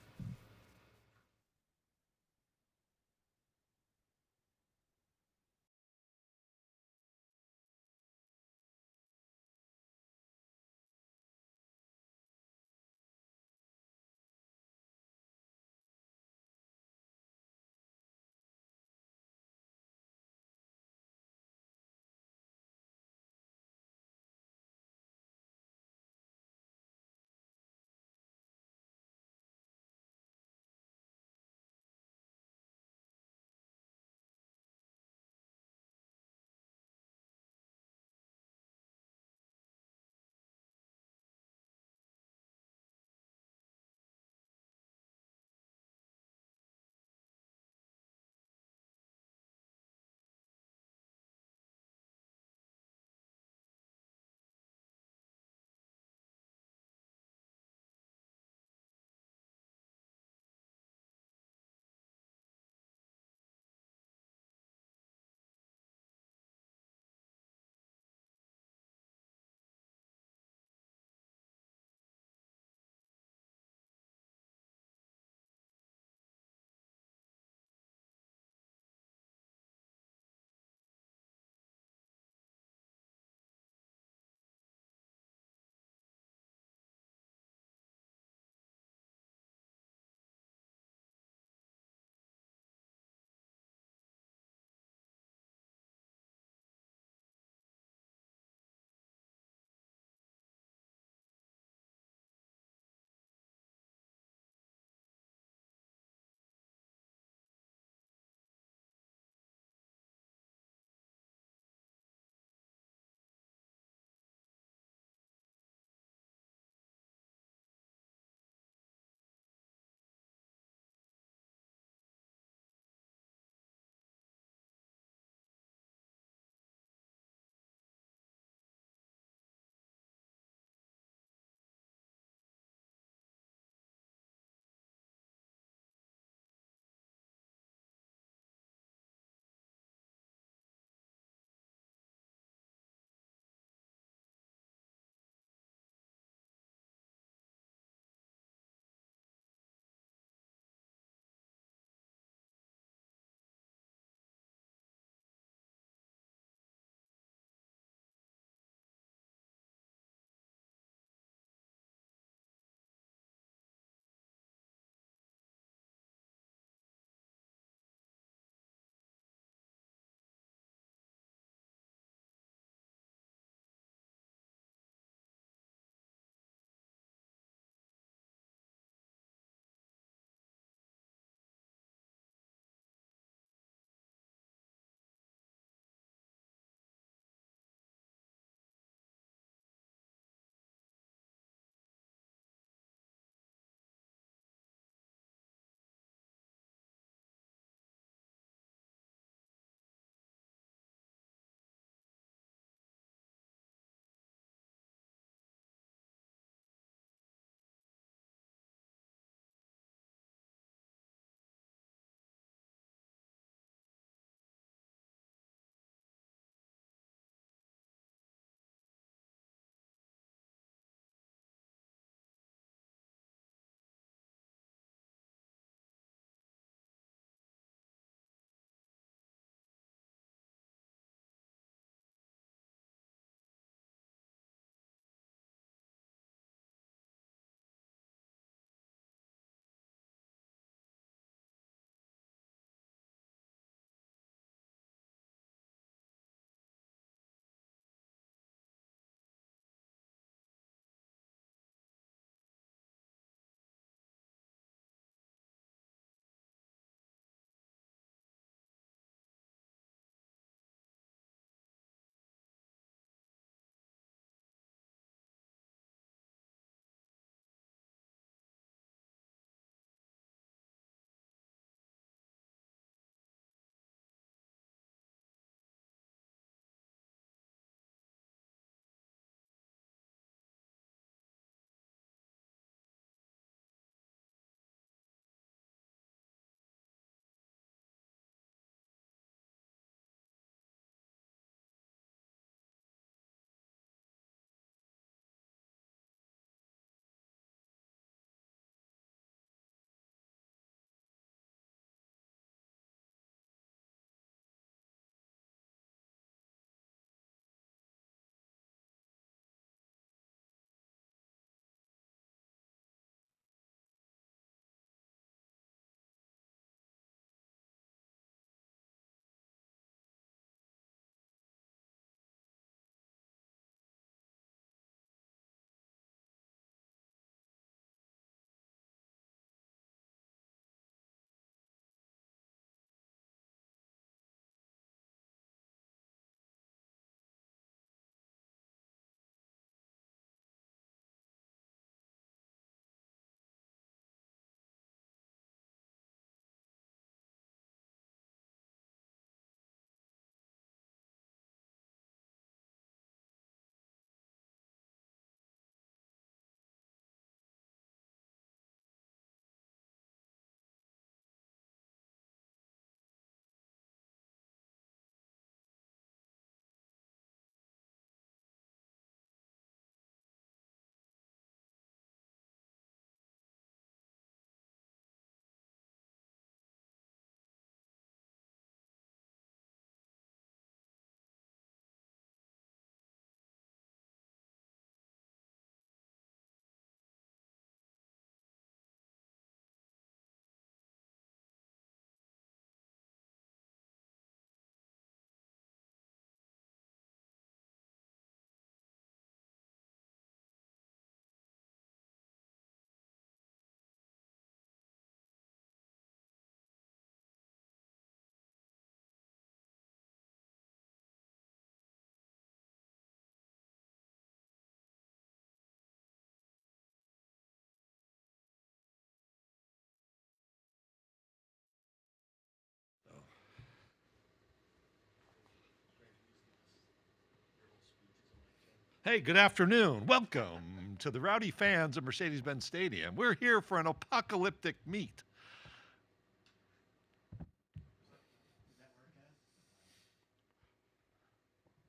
Hey, good afternoon. Welcome to the rowdy fans of Mercedes-Benz Stadium. We're here for an apocalyptic meet.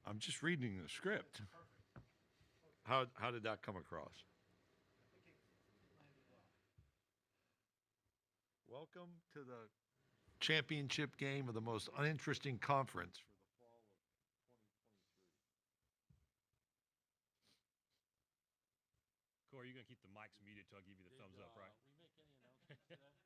I'm just reading the script. How did that come across? Welcome to the championship game of the most uninteresting conference for the fall of 2023.
Corey, you're going to keep the mics muted till I give you the thumbs up, right?
We make any announcements today? We make the Mercedes-Benz thing announcement?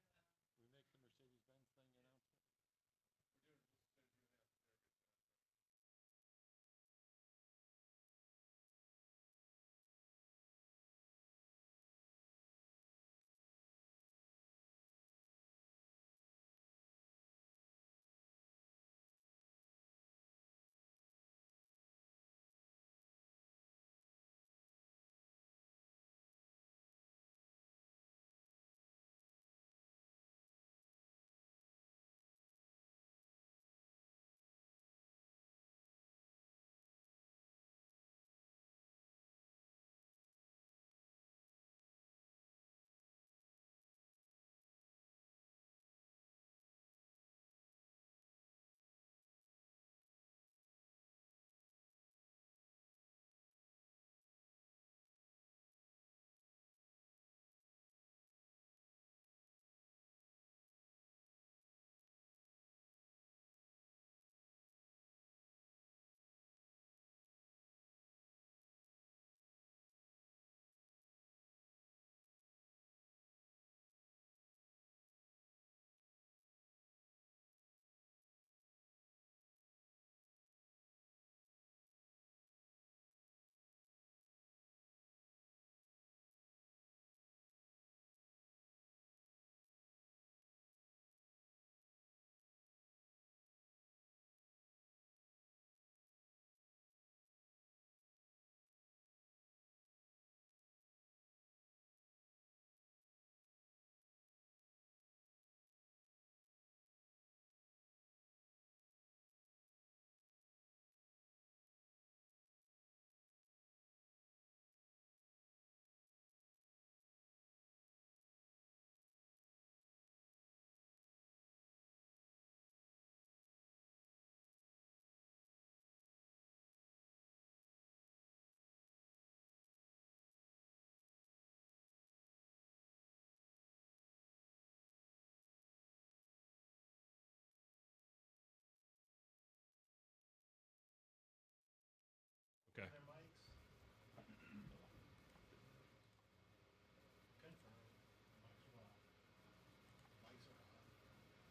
Okay.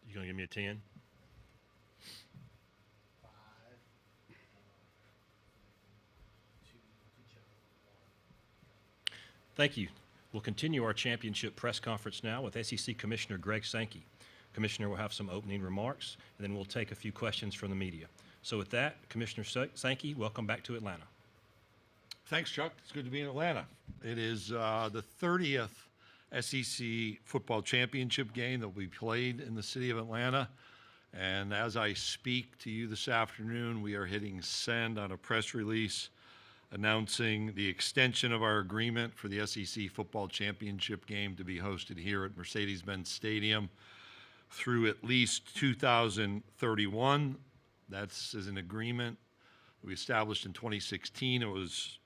You going to give me a 10? Thank you. We'll continue our championship press conference now with SEC Commissioner Greg Sankey. Commissioner will have some opening remarks, and then we'll take a few questions from the media. So with that, Commissioner Sankey, welcome back to Atlanta.
Thanks, Chuck. It's good to be in Atlanta. It is the 30th SEC football championship game that will be played in the city of Atlanta. And as I speak to you this afternoon, we are hitting send on a press release announcing the extension of our agreement for the SEC football championship game to be hosted here at Mercedes-Benz Stadium through at least 2031. That's as an agreement we established in 2016. It was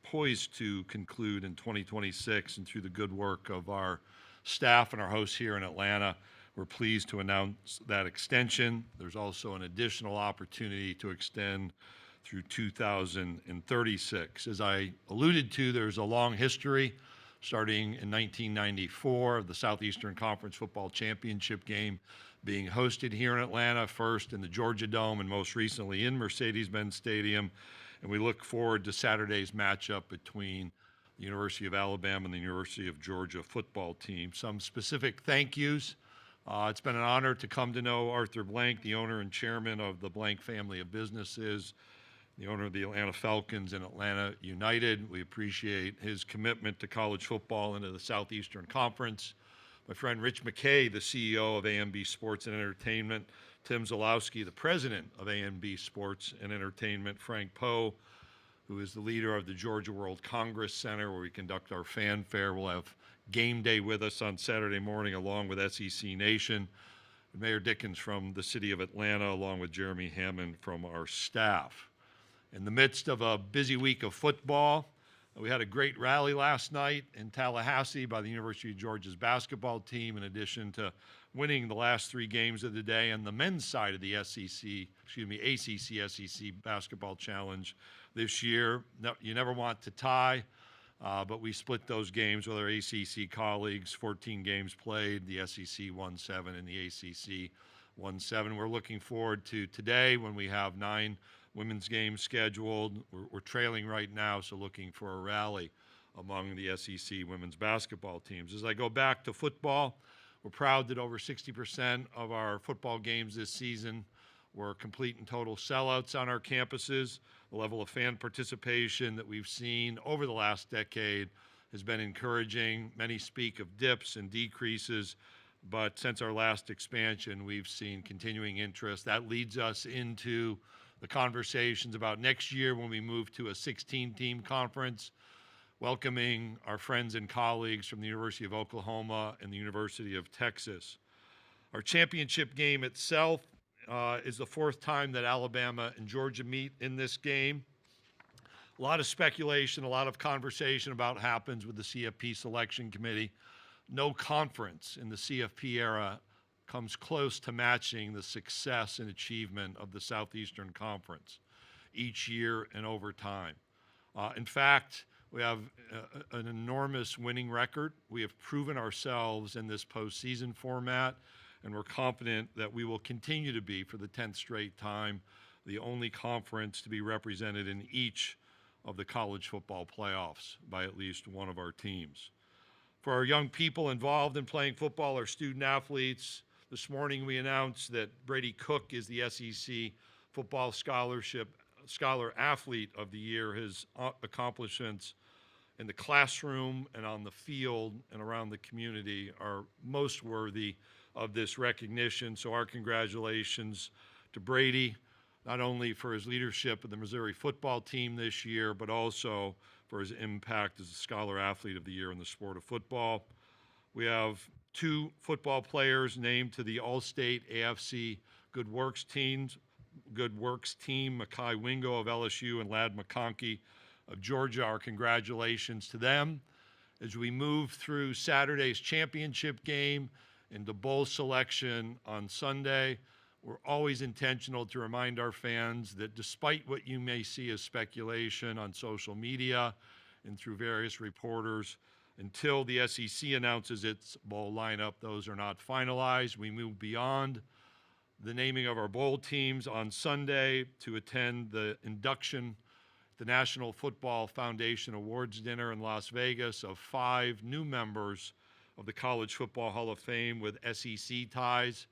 poised to conclude in 2026, and through the good work of our staff and our hosts here in Atlanta, we're pleased to announce that extension. There's also an additional opportunity to extend through 2036. As I alluded to, there's a long history starting in 1994 of the Southeastern Conference football championship game being hosted here in Atlanta, first in the Georgia Dome and most recently in Mercedes-Benz Stadium. And we look forward to Saturday's matchup between the University of Alabama and the University of Georgia football team. Some specific thank yous. It's been an honor to come to know Arthur Blank, the owner and chairman of the Blank family of businesses, the owner of the Atlanta Falcons and Atlanta United. We appreciate his commitment to college football and to the Southeastern Conference. My friend Rich McKay, the CEO of AMB Sports and Entertainment, Tim Zalowski, the president of AMB Sports and Entertainment, Frank Poe, who is the leader of the Georgia World Congress Center, where we conduct our fanfare. We'll have game day with us on Saturday morning, along with SEC Nation. Mayor Dickens from the city of Atlanta, along with Jeremy Hammond from our staff. In the midst of a busy week of football, we had a great rally last night in Tallahassee by the University of Georgia's basketball team, in addition to winning the last 3 games of the day and the men's side of the ACC SEC basketball challenge this year. No, you never want to tie, but we split those games with our ACC colleagues. 14 games played. The SEC won 7 and the ACC won 7. We're looking forward to today when we have 9 women's games scheduled. We're trailing right now, so looking for a rally among the SEC women's basketball teams. As I go back to football, we're proud that over 60% of our football games this season were complete and total sellouts on our campuses. The level of fan participation that we've seen over the last decade has been encouraging. Many speak of dips and decreases, but since our last expansion, we've seen continuing interest. That leads us into the conversations about next year when we move to a 16-team conference, welcoming our friends and colleagues from the University of Oklahoma and the University of Texas. Our championship game itself is the 4th time that Alabama and Georgia meet in this game. A lot of speculation, a lot of conversation about what happens with the CFP selection committee. No conference in the CFP era comes close to matching the success and achievement of the Southeastern Conference each year and over time. In fact, we have an enormous winning record. We have proven ourselves in this postseason format, and we're confident that we will continue to be, for the 10th straight time, the only conference to be represented in each of the college football playoffs by at least one of our teams. For our young people involved in playing football, our student athletes, this morning we announced that Brady Cook is the SEC Football Scholar Athlete of the Year. His accomplishments in the classroom and on the field and around the community are most worthy of this recognition. So our congratulations to Brady, not only for his leadership of the Missouri football team this year, but also for his impact as a Scholar Athlete of the Year in the sport of football. We have 2 football players named to the All-State AFC Good Works team, Makai Wingo of LSU and Ladd McConkey of Georgia. Our congratulations to them. As we move through Saturday's championship game into bowl selection on Sunday, we're always intentional to remind our fans that despite what you may see as speculation on social media and through various reporters, until the SEC announces its bowl lineup, those are not finalized. We move beyond the naming of our bowl teams on Sunday to attend the induction, the National Football Foundation Awards dinner in Las Vegas of 5 new members of the College Football Hall of Fame with SEC ties.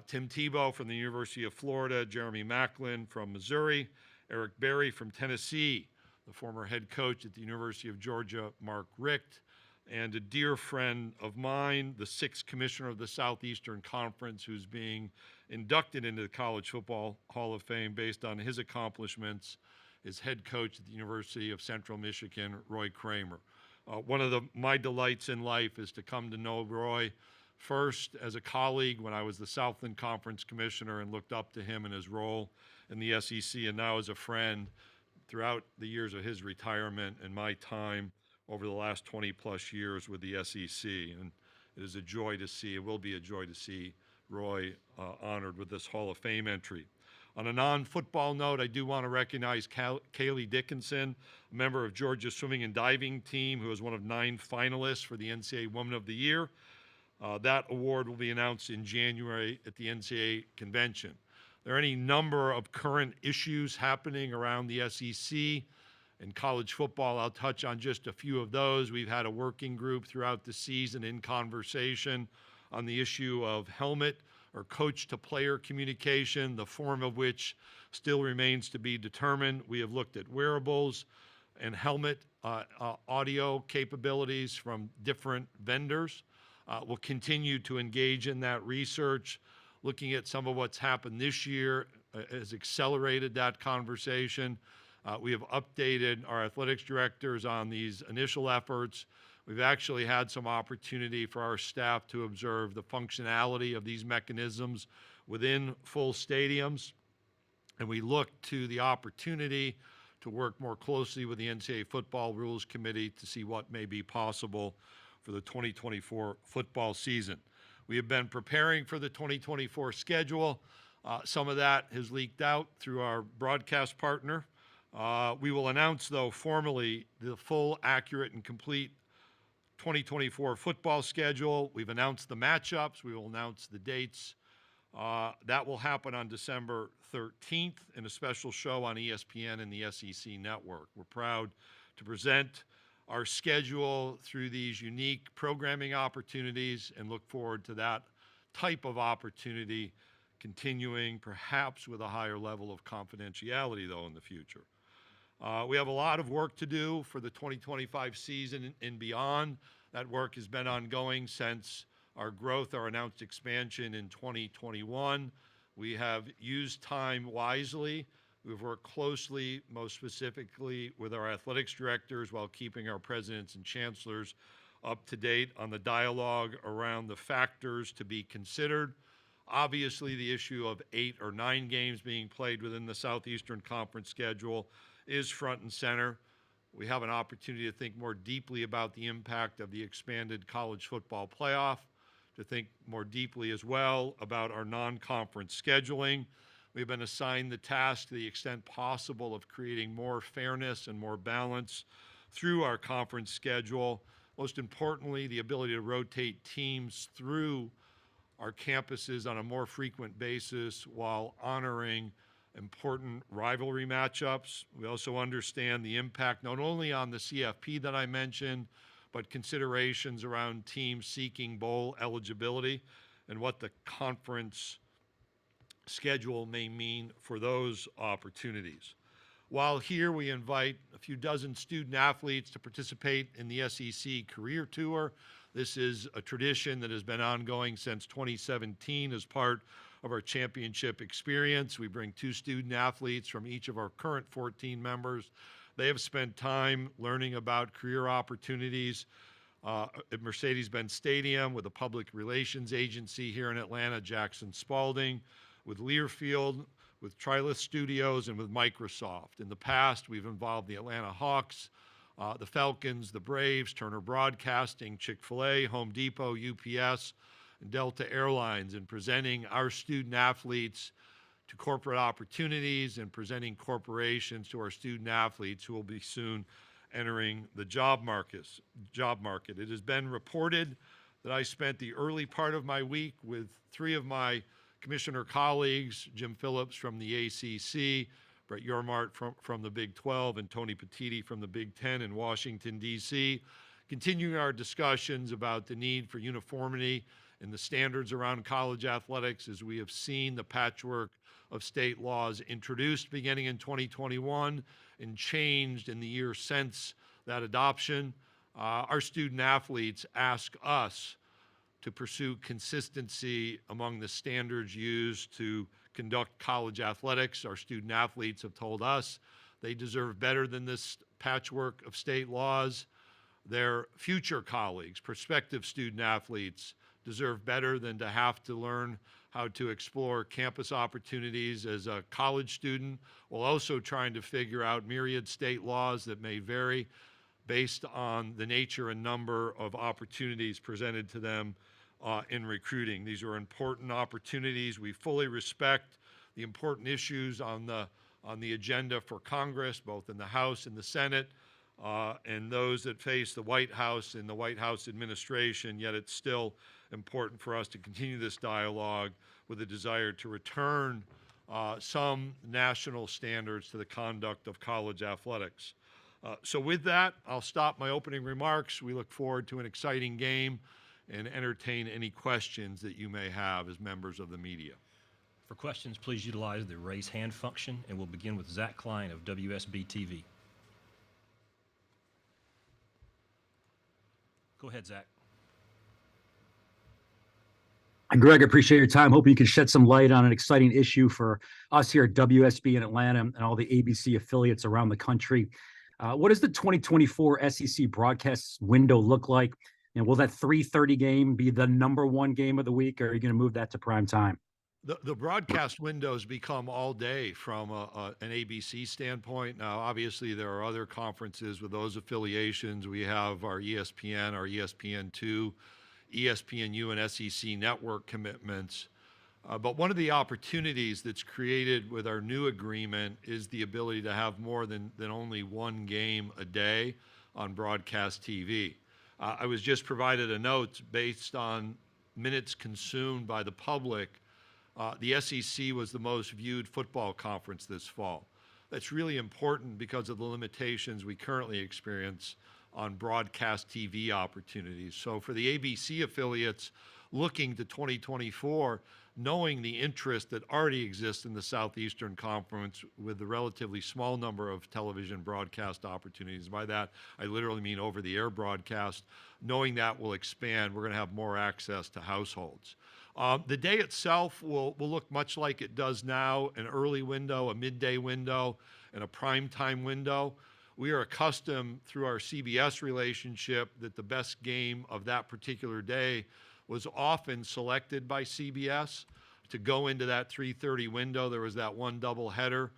Tim Tebow from the University of Florida, Jeremy Macklin from Missouri, Eric Berry from Tennessee, the former head coach at the University of Georgia, Mark Richt, and a dear friend of mine, the 6th commissioner of the Southeastern Conference, who's being inducted into the College Football Hall of Fame based on his accomplishments, is head coach at the University of Central Michigan, Roy Kramer. One of my delights in life is to come to know Roy first as a colleague when I was the Southland Conference commissioner and looked up to him in his role in the SEC, and now as a friend throughout the years of his retirement and my time over the last 20 plus years with the SEC. And it is a joy to see, it will be a joy to see Roy honored with this Hall of Fame entry. On a non-football note, I do want to recognize Kaylee Dickinson, a member of Georgia's swimming and diving team, who is one of 9 finalists for the NCAA Woman of the Year. That award will be announced in January at the NCAA convention. There are any number of current issues happening around the SEC and college football. I'll touch on just a few of those. We've had a working group throughout the season in conversation on the issue of helmet or coach-to-player communication, the form of which still remains to be determined. We have looked at wearables and helmet audio capabilities from different vendors. We'll continue to engage in that research. Looking at some of what's happened this year has accelerated that conversation. We have updated our athletics directors on these initial efforts. We've actually had some opportunity for our staff to observe the functionality of these mechanisms within full stadiums. And we look to the opportunity to work more closely with the NCAA Football Rules Committee to see what may be possible for the 2024 football season. We have been preparing for the 2024 schedule. Some of that has leaked out through our broadcast partner. We will announce, though, formally the full, accurate, and complete 2024 football schedule. We've announced the matchups. We will announce the dates. That will happen on December 13th in a special show on ESPN and the SEC Network. We're proud to present our schedule through these unique programming opportunities and look forward to that type of opportunity continuing, perhaps with a higher level of confidentiality, though, in the future. We have a lot of work to do for the 2025 season and beyond. That work has been ongoing since our growth, our announced expansion in 2021. We have used time wisely. We've worked closely, most specifically with our athletics directors, while keeping our presidents and chancellors up to date on the dialogue around the factors to be considered. Obviously, the issue of 8 or 9 games being played within the Southeastern Conference schedule is front and center. We have an opportunity to think more deeply about the impact of the expanded college football playoff, to think more deeply as well about our non-conference scheduling. We've been assigned the task, to the extent possible, of creating more fairness and more balance through our conference schedule. Most importantly, the ability to rotate teams through our campuses on a more frequent basis while honoring important rivalry matchups. We also understand the impact not only on the CFP that I mentioned, but considerations around teams seeking bowl eligibility and what the conference schedule may mean for those opportunities. While here, we invite a few dozen student athletes to participate in the SEC Career Tour. This is a tradition that has been ongoing since 2017 as part of our championship experience. We bring 2 student athletes from each of our current 14 members. They have spent time learning about career opportunities at Mercedes-Benz Stadium with a public relations agency here in Atlanta, Jackson Spalding, with Learfield, with Trilith Studios, and with Microsoft. In the past, we've involved the Atlanta Hawks, the Falcons, the Braves, Turner Broadcasting, Chick-fil-A, Home Depot, UPS, and Delta Airlines in presenting our student athletes to corporate opportunities and presenting corporations to our student athletes who will be soon entering the job market. It has been reported that I spent the early part of my week with 3 of my commissioner colleagues, Jim Phillips from the ACC, Brett Yormark from the Big 12, and Tony Petitti from the Big 10 in Washington, D.C., continuing our discussions about the need for uniformity in the standards around college athletics, as we have seen the patchwork of state laws introduced beginning in 2021 and changed in the year since that adoption. Our student athletes ask us to pursue consistency among the standards used to conduct college athletics. Our student athletes have told us they deserve better than this patchwork of state laws. Their future colleagues, prospective student athletes, deserve better than to have to learn how to explore campus opportunities as a college student, while also trying to figure out myriad state laws that may vary based on the nature and number of opportunities presented to them in recruiting. These are important opportunities. We fully respect the important issues on the agenda for Congress, both in the House and the Senate, and those that face the White House and the White House administration, yet it's still important for us to continue this dialogue with a desire to return some national standards to the conduct of college athletics. So with that, I'll stop my opening remarks. We look forward to an exciting game and entertain any questions that you may have as members of the media.
For questions, please utilize the raise hand function, and we'll begin with Zach Klein of WSB TV. Go ahead, Zach.
Greg, I appreciate your time. Hoping you can shed some light on an exciting issue for us here at WSB in Atlanta and all the ABC affiliates around the country. What does the 2024 SEC broadcast window look like? And will that 3:30 game be the #1 game of the week, or are you going to move that to prime time?
The broadcast windows become all day from an ABC standpoint. Now, obviously, there are other conferences with those affiliations. We have our ESPN, our ESPN2, ESPNU, and SEC network commitments. But one of the opportunities that's created with our new agreement is the ability to have more than only one game a day on broadcast TV. I was just provided a note based on minutes consumed by the public. The SEC was the most viewed football conference this fall. That's really important because of the limitations we currently experience on broadcast TV opportunities. So for the ABC affiliates looking to 2024, knowing the interest that already exists in the Southeastern Conference with the relatively small number of television broadcast opportunities, by that I literally mean over-the-air broadcast, knowing that will expand, we're going to have more access to households. The day itself will look much like it does now, an early window, a midday window, and a primetime window. We are accustomed through our CBS relationship that the best game of that particular day was often selected by CBS to go into that 3:30 window. There was that one doubleheader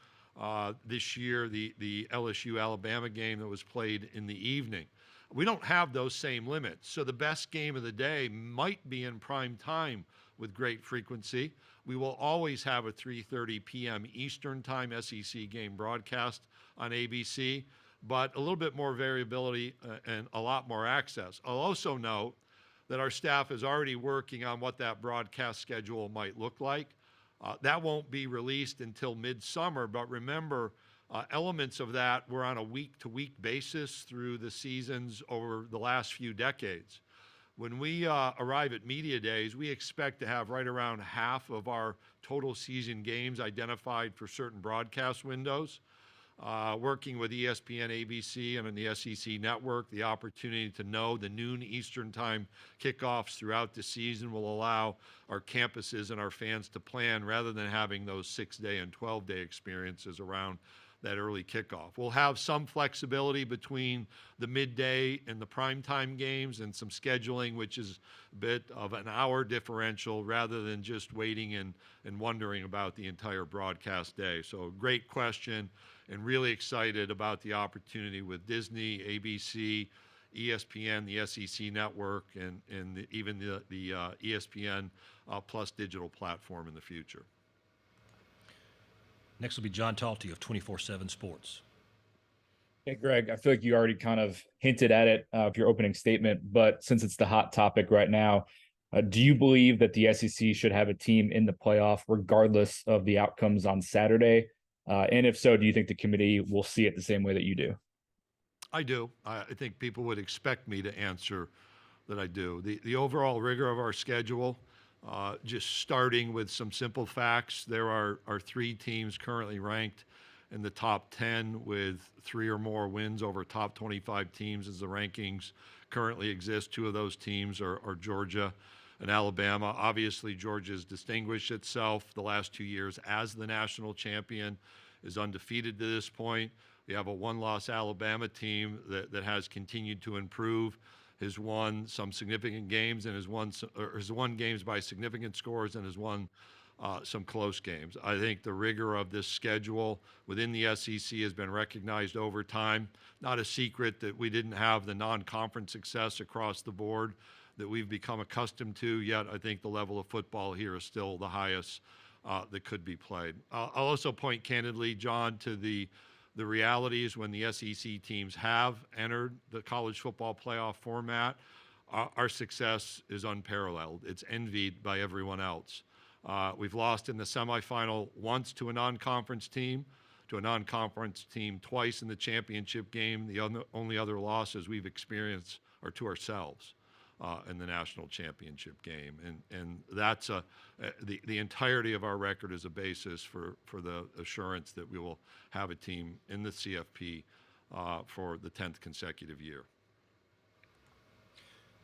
this year, the LSU-Alabama game that was played in the evening. We don't have those same limits. So the best game of the day might be in prime time with great frequency. We will always have a 3:30 p.m. Eastern time SEC game broadcast on ABC, but a little bit more variability and a lot more access. I'll also note that our staff is already working on what that broadcast schedule might look like. That won't be released until midsummer, but remember, elements of that were on a week-to-week basis through the seasons over the last few decades. When we arrive at Media Days, we expect to have right around half of our total season games identified for certain broadcast windows. Working with ESPN, ABC, and on the SEC network, the opportunity to know the noon Eastern time kickoffs throughout the season will allow our campuses and our fans to plan rather than having those 6-day and 12-day experiences around that early kickoff. We'll have some flexibility between the midday and the primetime games and some scheduling, which is a bit of an hour differential rather than just waiting and wondering about the entire broadcast day. So great question, and really excited about the opportunity with Disney, ABC, ESPN, the SEC network, and even the ESPN Plus digital platform in the future.
Next will be John Talty of 24/7 Sports.
Hey, Greg, I feel like you already kind of hinted at it of your opening statement, but since it's the hot topic right now, do you believe that the SEC should have a team in the playoff regardless of the outcomes on Saturday? And if so, do you think the committee will see it the same way that you do?
I do. I think people would expect me to answer that I do. The overall rigor of our schedule, just starting with some simple facts, there are 3 teams currently ranked in the top 10 with 3 or more wins over top 25 teams as the rankings currently exist. 2 of those teams are Georgia and Alabama. Obviously, Georgia's distinguished itself the last 2 years as the national champion, is undefeated to this point. We have a 1-loss Alabama team that has continued to improve, has won some significant games and has won games by significant scores and has won some close games. I think the rigor of this schedule within the SEC has been recognized over time. Not a secret that we didn't have the non-conference success across the board that we've become accustomed to, yet I think the level of football here is still the highest that could be played. I'll also point candidly, John, to the realities when the SEC teams have entered the college football playoff format. Our success is unparalleled. It's envied by everyone else. We've lost in the semifinal once to a non-conference team, twice in the championship game. The only other losses we've experienced are to ourselves in the national championship game. And that's the entirety of our record is a basis for the assurance that we will have a team in the CFP for the 10th consecutive year.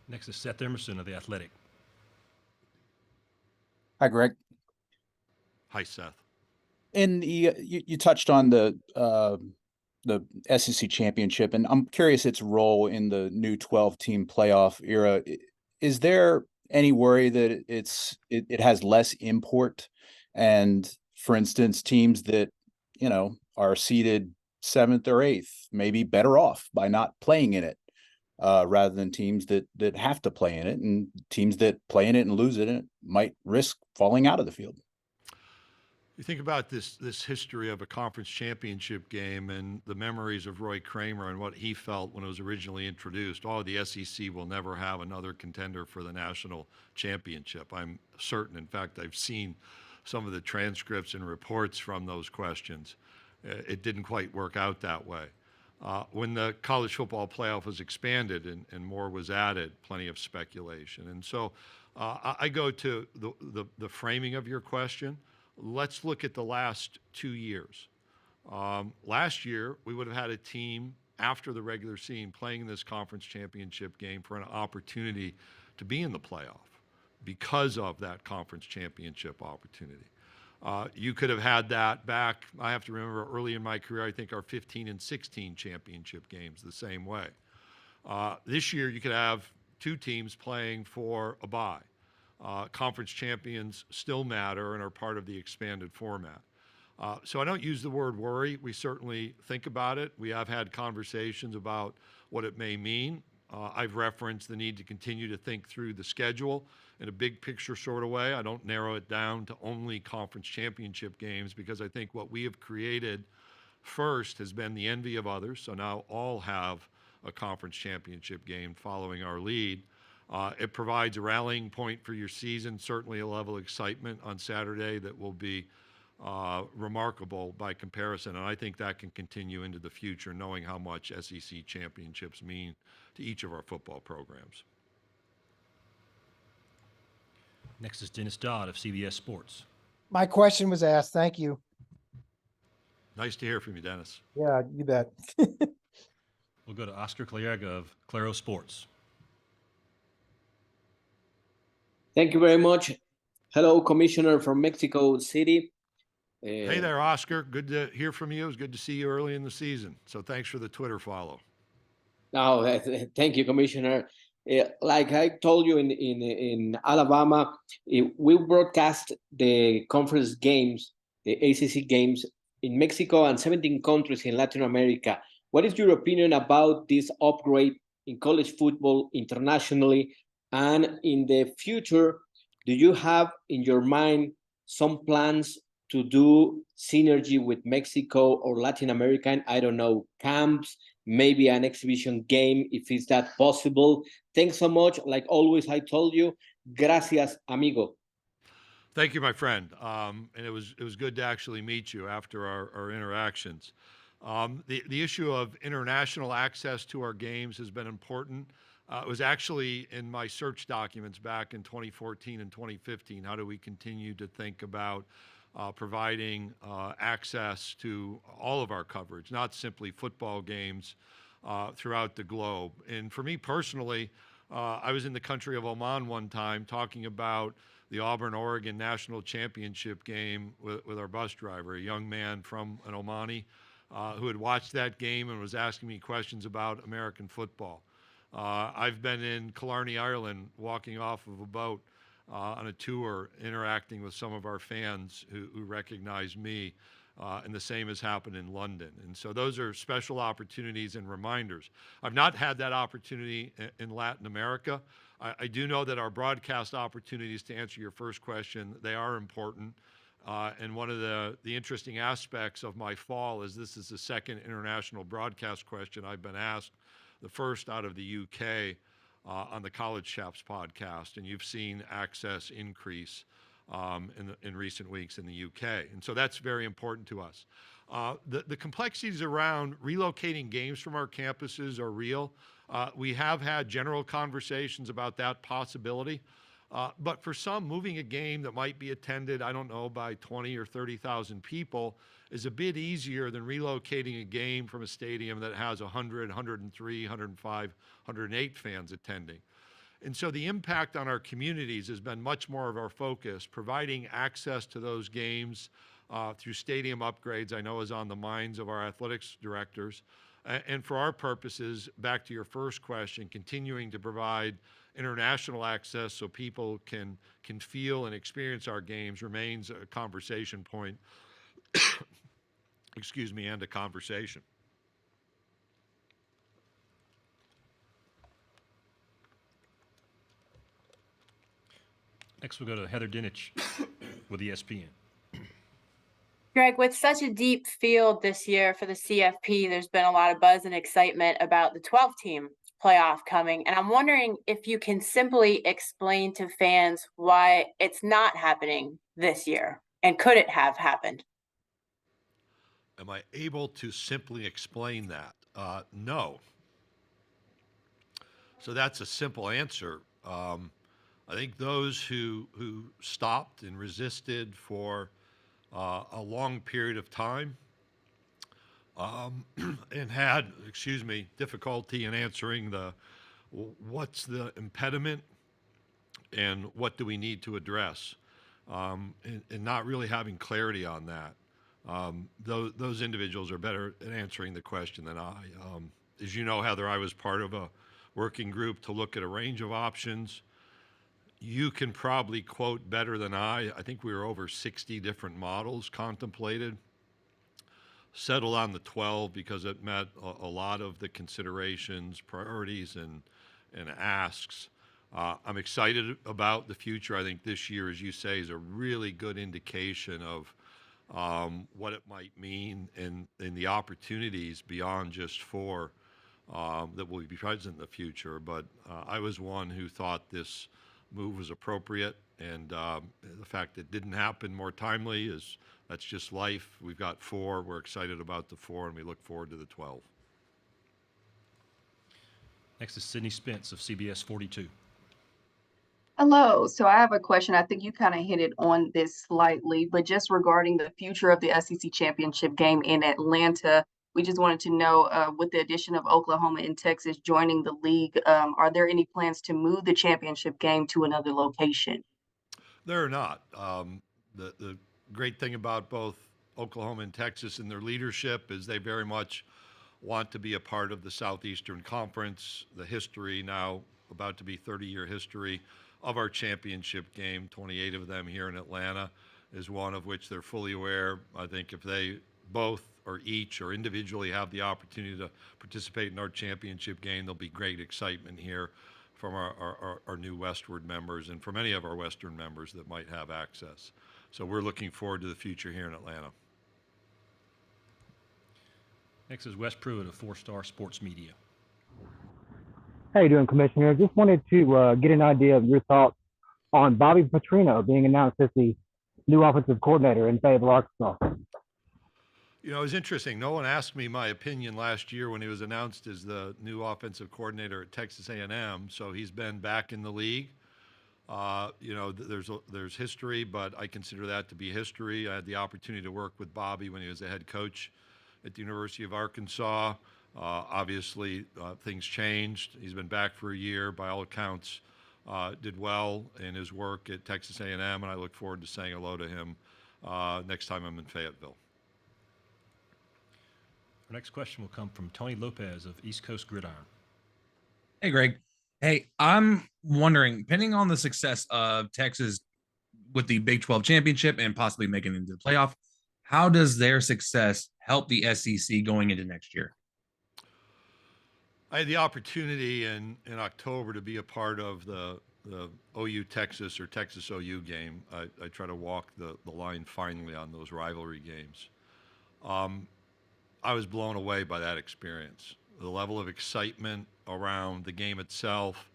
Next is Seth Emerson of The Athletic.
Hi, Greg.
Hi, Seth.
And you touched on the SEC championship, and I'm curious its role in the new 12-team playoff era. Is there any worry that it has import import, and for instance, teams that are seeded 7th or 8th may be better off by not playing in it, rather than teams that have to play in it, and teams that play in it and lose it might risk falling out of the field?
You think about this history of a conference championship game and the memories of Roy Kramer and what he felt when it was originally introduced. Oh, the SEC will never have another contender for the national championship. I'm certain. In fact, I've seen some of the transcripts and reports from those questions. It didn't quite work out that way. When the college football playoff was expanded and more was added, plenty of speculation. And so I go to the framing of your question. Let's look at the last 2 years. Last year, we would have had a team after the regular season playing in this conference championship game for an opportunity to be in the playoff because of that conference championship opportunity. You could have had that back, I have to remember early in my career, I think our 15 and 16 championship games the same way. This year, you could have 2 teams playing for a bye. Conference champions still matter and are part of the expanded format. So I don't use the word worry. We certainly think about it. We have had conversations about what it may mean. I've referenced the need to continue to think through the schedule in a big picture sort of way. I don't narrow it down to only conference championship games because I think what we have created first has been the envy of others. So now all have a conference championship game following our lead. It provides a rallying point for your season, certainly a level of excitement on Saturday that will be remarkable by comparison. And I think that can continue into the future, knowing how much SEC championships mean to each of our football programs.
Next is Dennis Dodd of CBS Sports.
My question was asked. Thank you.
Nice to hear from you, Dennis.
Yeah, you bet.
We'll go to Oscar Caliega of Claro Sports.
Thank you very much. Hello, Commissioner from Mexico City.
Hey there, Oscar. Good to hear from you. It was good to see you early in the season. So thanks for the Twitter follow.
No, thank you, Commissioner. Like I told you in Alabama, we broadcast the conference games, the ACC games in Mexico and 17 countries in Latin America. What is your opinion about this upgrade in college football internationally? And in the future, do you have in your mind some plans to do synergy with Mexico or Latin America? And I don't know, camps, maybe an exhibition game, if it's that possible. Thanks so much. Like always, I told you, gracias, amigo.
Thank you, my friend. And it was good to actually meet you after our interactions. The issue of international access to our games has been important. It was actually in my search documents back in 2014 and 2015. How do we continue to think about providing access to all of our coverage, not simply football games throughout the globe? And for me personally, I was in the country of Oman one time talking about the Auburn-Oregon national championship game with our bus driver, a young man from an Omani who had watched that game and was asking me questions about American football. I've been in Killarney, Ireland, walking off of a boat on a tour, interacting with some of our fans who recognize me, and the same has happened in London. And so those are special opportunities and reminders. I've not had that opportunity in Latin America. I do know that our broadcast opportunities, to answer your first question, they are important. And one of the interesting aspects of my fall is this is the second international broadcast question I've been asked, the first out of the UK on the College Chaps podcast, and you've seen access increase in recent weeks in the UK. And so that's very important to us. The complexities around relocating games from our campuses are real. We have had general conversations about that possibility. But for some, moving a game that might be attended, I don't know, by 20 or 30,000 people is a bit easier than relocating a game from a stadium that has 100, 103, 105, 108 fans attending. And so the impact on our communities has been much more of our focus. Providing access to those games through stadium upgrades, I know, is on the minds of our athletics directors. And for our purposes, back to your first question, continuing to provide international access so people can feel and experience our games remains a conversation point, excuse me, and a conversation.
Next, we'll go to Heather Dinich with ESPN.
Greg, with such a deep field this year for the CFP, there's been a lot of buzz and excitement about the 12-team playoff coming. And I'm wondering if you can simply explain to fans why it's not happening this year, and could it have happened?
Am I able to simply explain that? No. So that's a simple answer. I think those who stopped and resisted for a long period of time and had, difficulty in answering what's the impediment and what do we need to address, and not really having clarity on that. Those individuals are better at answering the question than I. As you know, Heather, I was part of a working group to look at a range of options. You can probably quote better than I. I think we were over 60 different models contemplated. Settled on the 12 because it met a lot of the considerations, priorities, and asks. I'm excited about the future. I think this year, as you say, is a really good indication of what it might mean and the opportunities beyond just four that will be present in the future. But I was one who thought this move was appropriate, and the fact that it didn't happen more timely that's just life. We've got four. We're excited about the four, and we look forward to the 12.
Next is Sydney Spence of CBS 42.
Hello. So I have a question. I think you kind of hinted on this slightly, but just regarding the future of the SEC championship game in Atlanta, we just wanted to know, with the addition of Oklahoma and Texas joining the league, are there any plans to move the championship game to another location?
There are not. The great thing about both Oklahoma and Texas and their leadership is they very much want to be a part of the Southeastern Conference. The history now, about to be 30-year history of our championship game, 28 of them here in Atlanta, is one of which they're fully aware. I think if they both or each or individually have the opportunity to participate in our championship game, there'll be great excitement here from our new Westward members and from any of our Western members that might have access. So we're looking forward to the future here in Atlanta.
Next is Wes Pruitt of 4-Star Sports Media.
How you doing, Commissioner? Just wanted to get an idea of your thoughts on Bobby Petrino being announced as the new offensive coordinator in Fayetteville, Arkansas.
You know, it was interesting. No one asked me my opinion last year when he was announced as the new offensive coordinator at Texas A&M. So he's been back in the league. There's history, but I consider that to be history. I had the opportunity to work with Bobby when he was the head coach at the University of Arkansas. Obviously, things changed. He's been back for a year. By all accounts, did well in his work at Texas A&M, and I look forward to saying hello to him next time I'm in Fayetteville.
Our next question will come from Tony Lopez of East Coast Gridiron.
Hey, Greg. Hey, I'm wondering, depending on the success of Texas with the Big 12 championship and possibly making it into the playoff, how does their success help the SEC going into next year?
I had the opportunity in October to be a part of the OU Texas or Texas OU game. I try to walk the line finally on those rivalry games. I was blown away by that experience. The level of excitement around the game itself,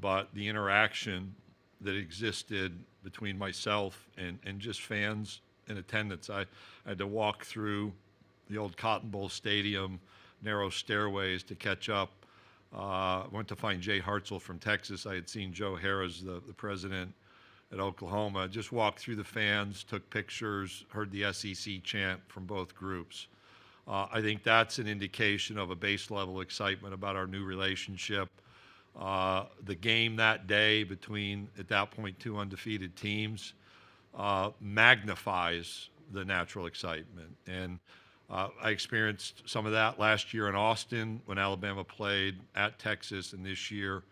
but the interaction that existed between myself and just fans in attendance. I had to walk through the old Cotton Bowl Stadium, narrow stairways to catch up. Went to find Jay Hartzell from Texas. I had seen Joe Harris, the president at Oklahoma. Just walked through the fans, took pictures, heard the SEC chant from both groups. I think that's an indication of a base level excitement about our new relationship. The game that day between, at that point, two undefeated teams magnifies the natural excitement. And I experienced some of that last year in Austin when Alabama played at Texas, and this year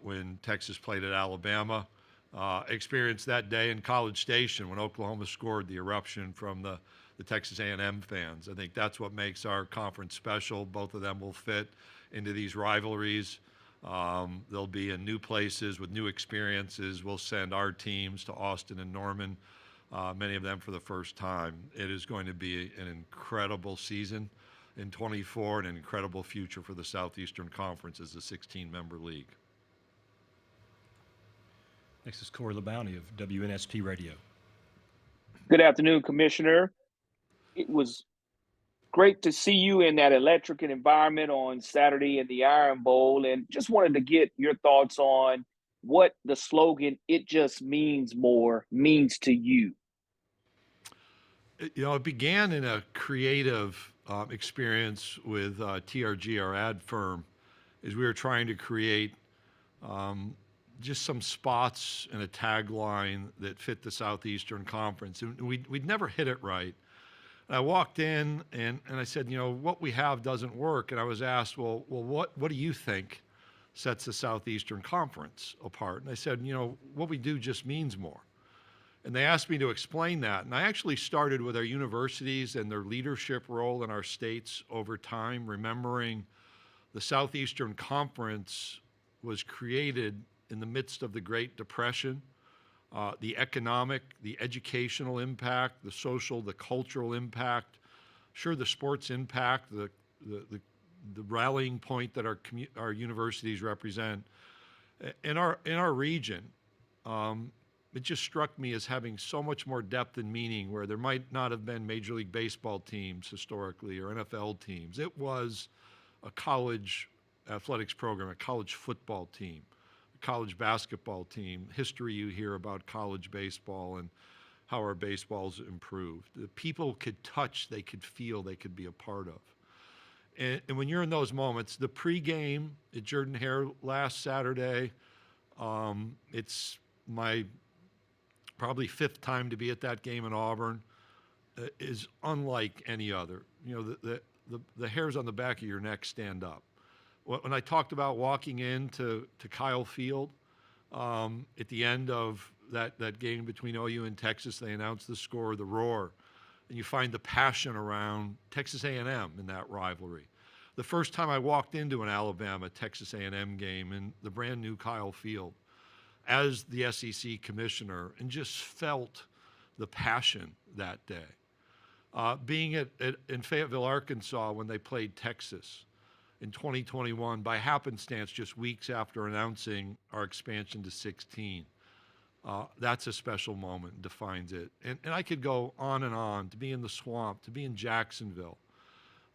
when Texas played at Alabama. Experienced that day in College Station when Oklahoma scored, the eruption from the Texas A&M fans. I think that's what makes our conference special. Both of them will fit into these rivalries. They'll be in new places with new experiences. We'll send our teams to Austin and Norman, many of them for the first time. It is going to be an incredible season in 24 and an incredible future for the Southeastern Conference as a 16-member league.
Next is Corey LeBounty of WNSP Radio.
Good afternoon, Commissioner. It was great to see you in that electric environment on Saturday in the Iron Bowl, and just wanted to get your thoughts on what the slogan, "It just means more," means to you.
You know, it began in a creative experience with TRG, our ad firm, as we were trying to create just some spots and a tagline that fit the Southeastern Conference. And we'd never hit it right. And I walked in and I said, you know, what we have doesn't work. And I was asked, well, what do you think sets the Southeastern Conference apart? And I said, you know, what we do just means more. And they asked me to explain that. And I actually started with our universities and their leadership role in our states over time, remembering the Southeastern Conference was created in the midst of the Great Depression. The economic, the educational impact, the social, the cultural impact, sure, the sports impact, the rallying point that our universities represent. In our region, it just struck me as having so much more depth and meaning, where there might not have been Major League Baseball teams historically or NFL teams. It was a college athletics program, a college football team, college basketball team, history you hear about college baseball and how our baseball's improved. The people could touch, they could feel, they could be a part of. And when you're in those moments, the pregame at Jordan-Hare last Saturday, it's my probably fifth time to be at that game in Auburn, is unlike any other. You know, the hairs on the back of your neck stand up. When I talked about walking into Kyle Field at the end of that game between OU and Texas, they announced the score, the roar, and you find the passion around Texas A&M in that rivalry. The first time I walked into an Alabama-Texas A&M game in the brand new Kyle Field as the SEC Commissioner, and just felt the passion that day. Being in Fayetteville, Arkansas when they played Texas in 2021, by happenstance, just weeks after announcing our expansion to 16. That's a special moment, defines it. And I could go on, to be in the Swamp, to be in Jacksonville,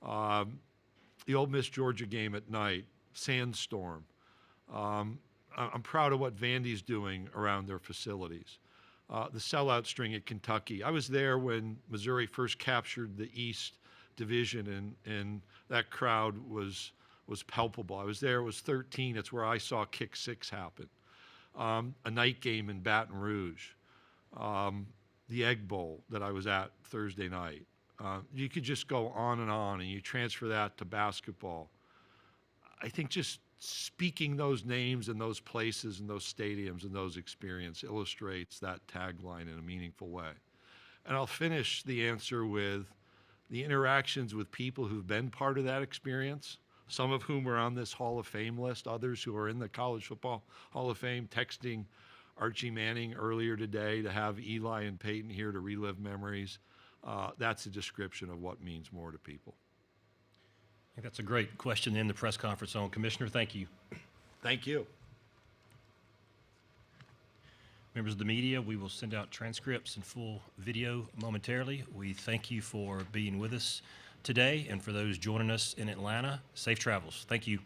the Ole Miss Georgia game at night, sandstorm. I'm proud of what Vandy's doing around their facilities. The sellout string at Kentucky. I was there when Missouri first captured the East Division, and that crowd was palpable. I was there, it was 13. It's where I saw Kick 6 happen. A night game in Baton Rouge. The Egg Bowl that I was at Thursday night. You could just go on, and you transfer that to basketball. I think just speaking those names and those places and those stadiums and those experiences illustrates that tagline in a meaningful way. And I'll finish the answer with the interactions with people who've been part of that experience, some of whom are on this Hall of Fame list, others who are in the College Football Hall of Fame, texting Archie Manning earlier today to have Eli and Peyton here to relive memories. That's a description of what means more to people.
I think that's a great question in the press conference on. Commissioner, thank you.
Thank you.
Members of the media, we will send out transcripts and full video momentarily. We thank you for being with us today, and for those joining us in Atlanta, safe travels. Thank you.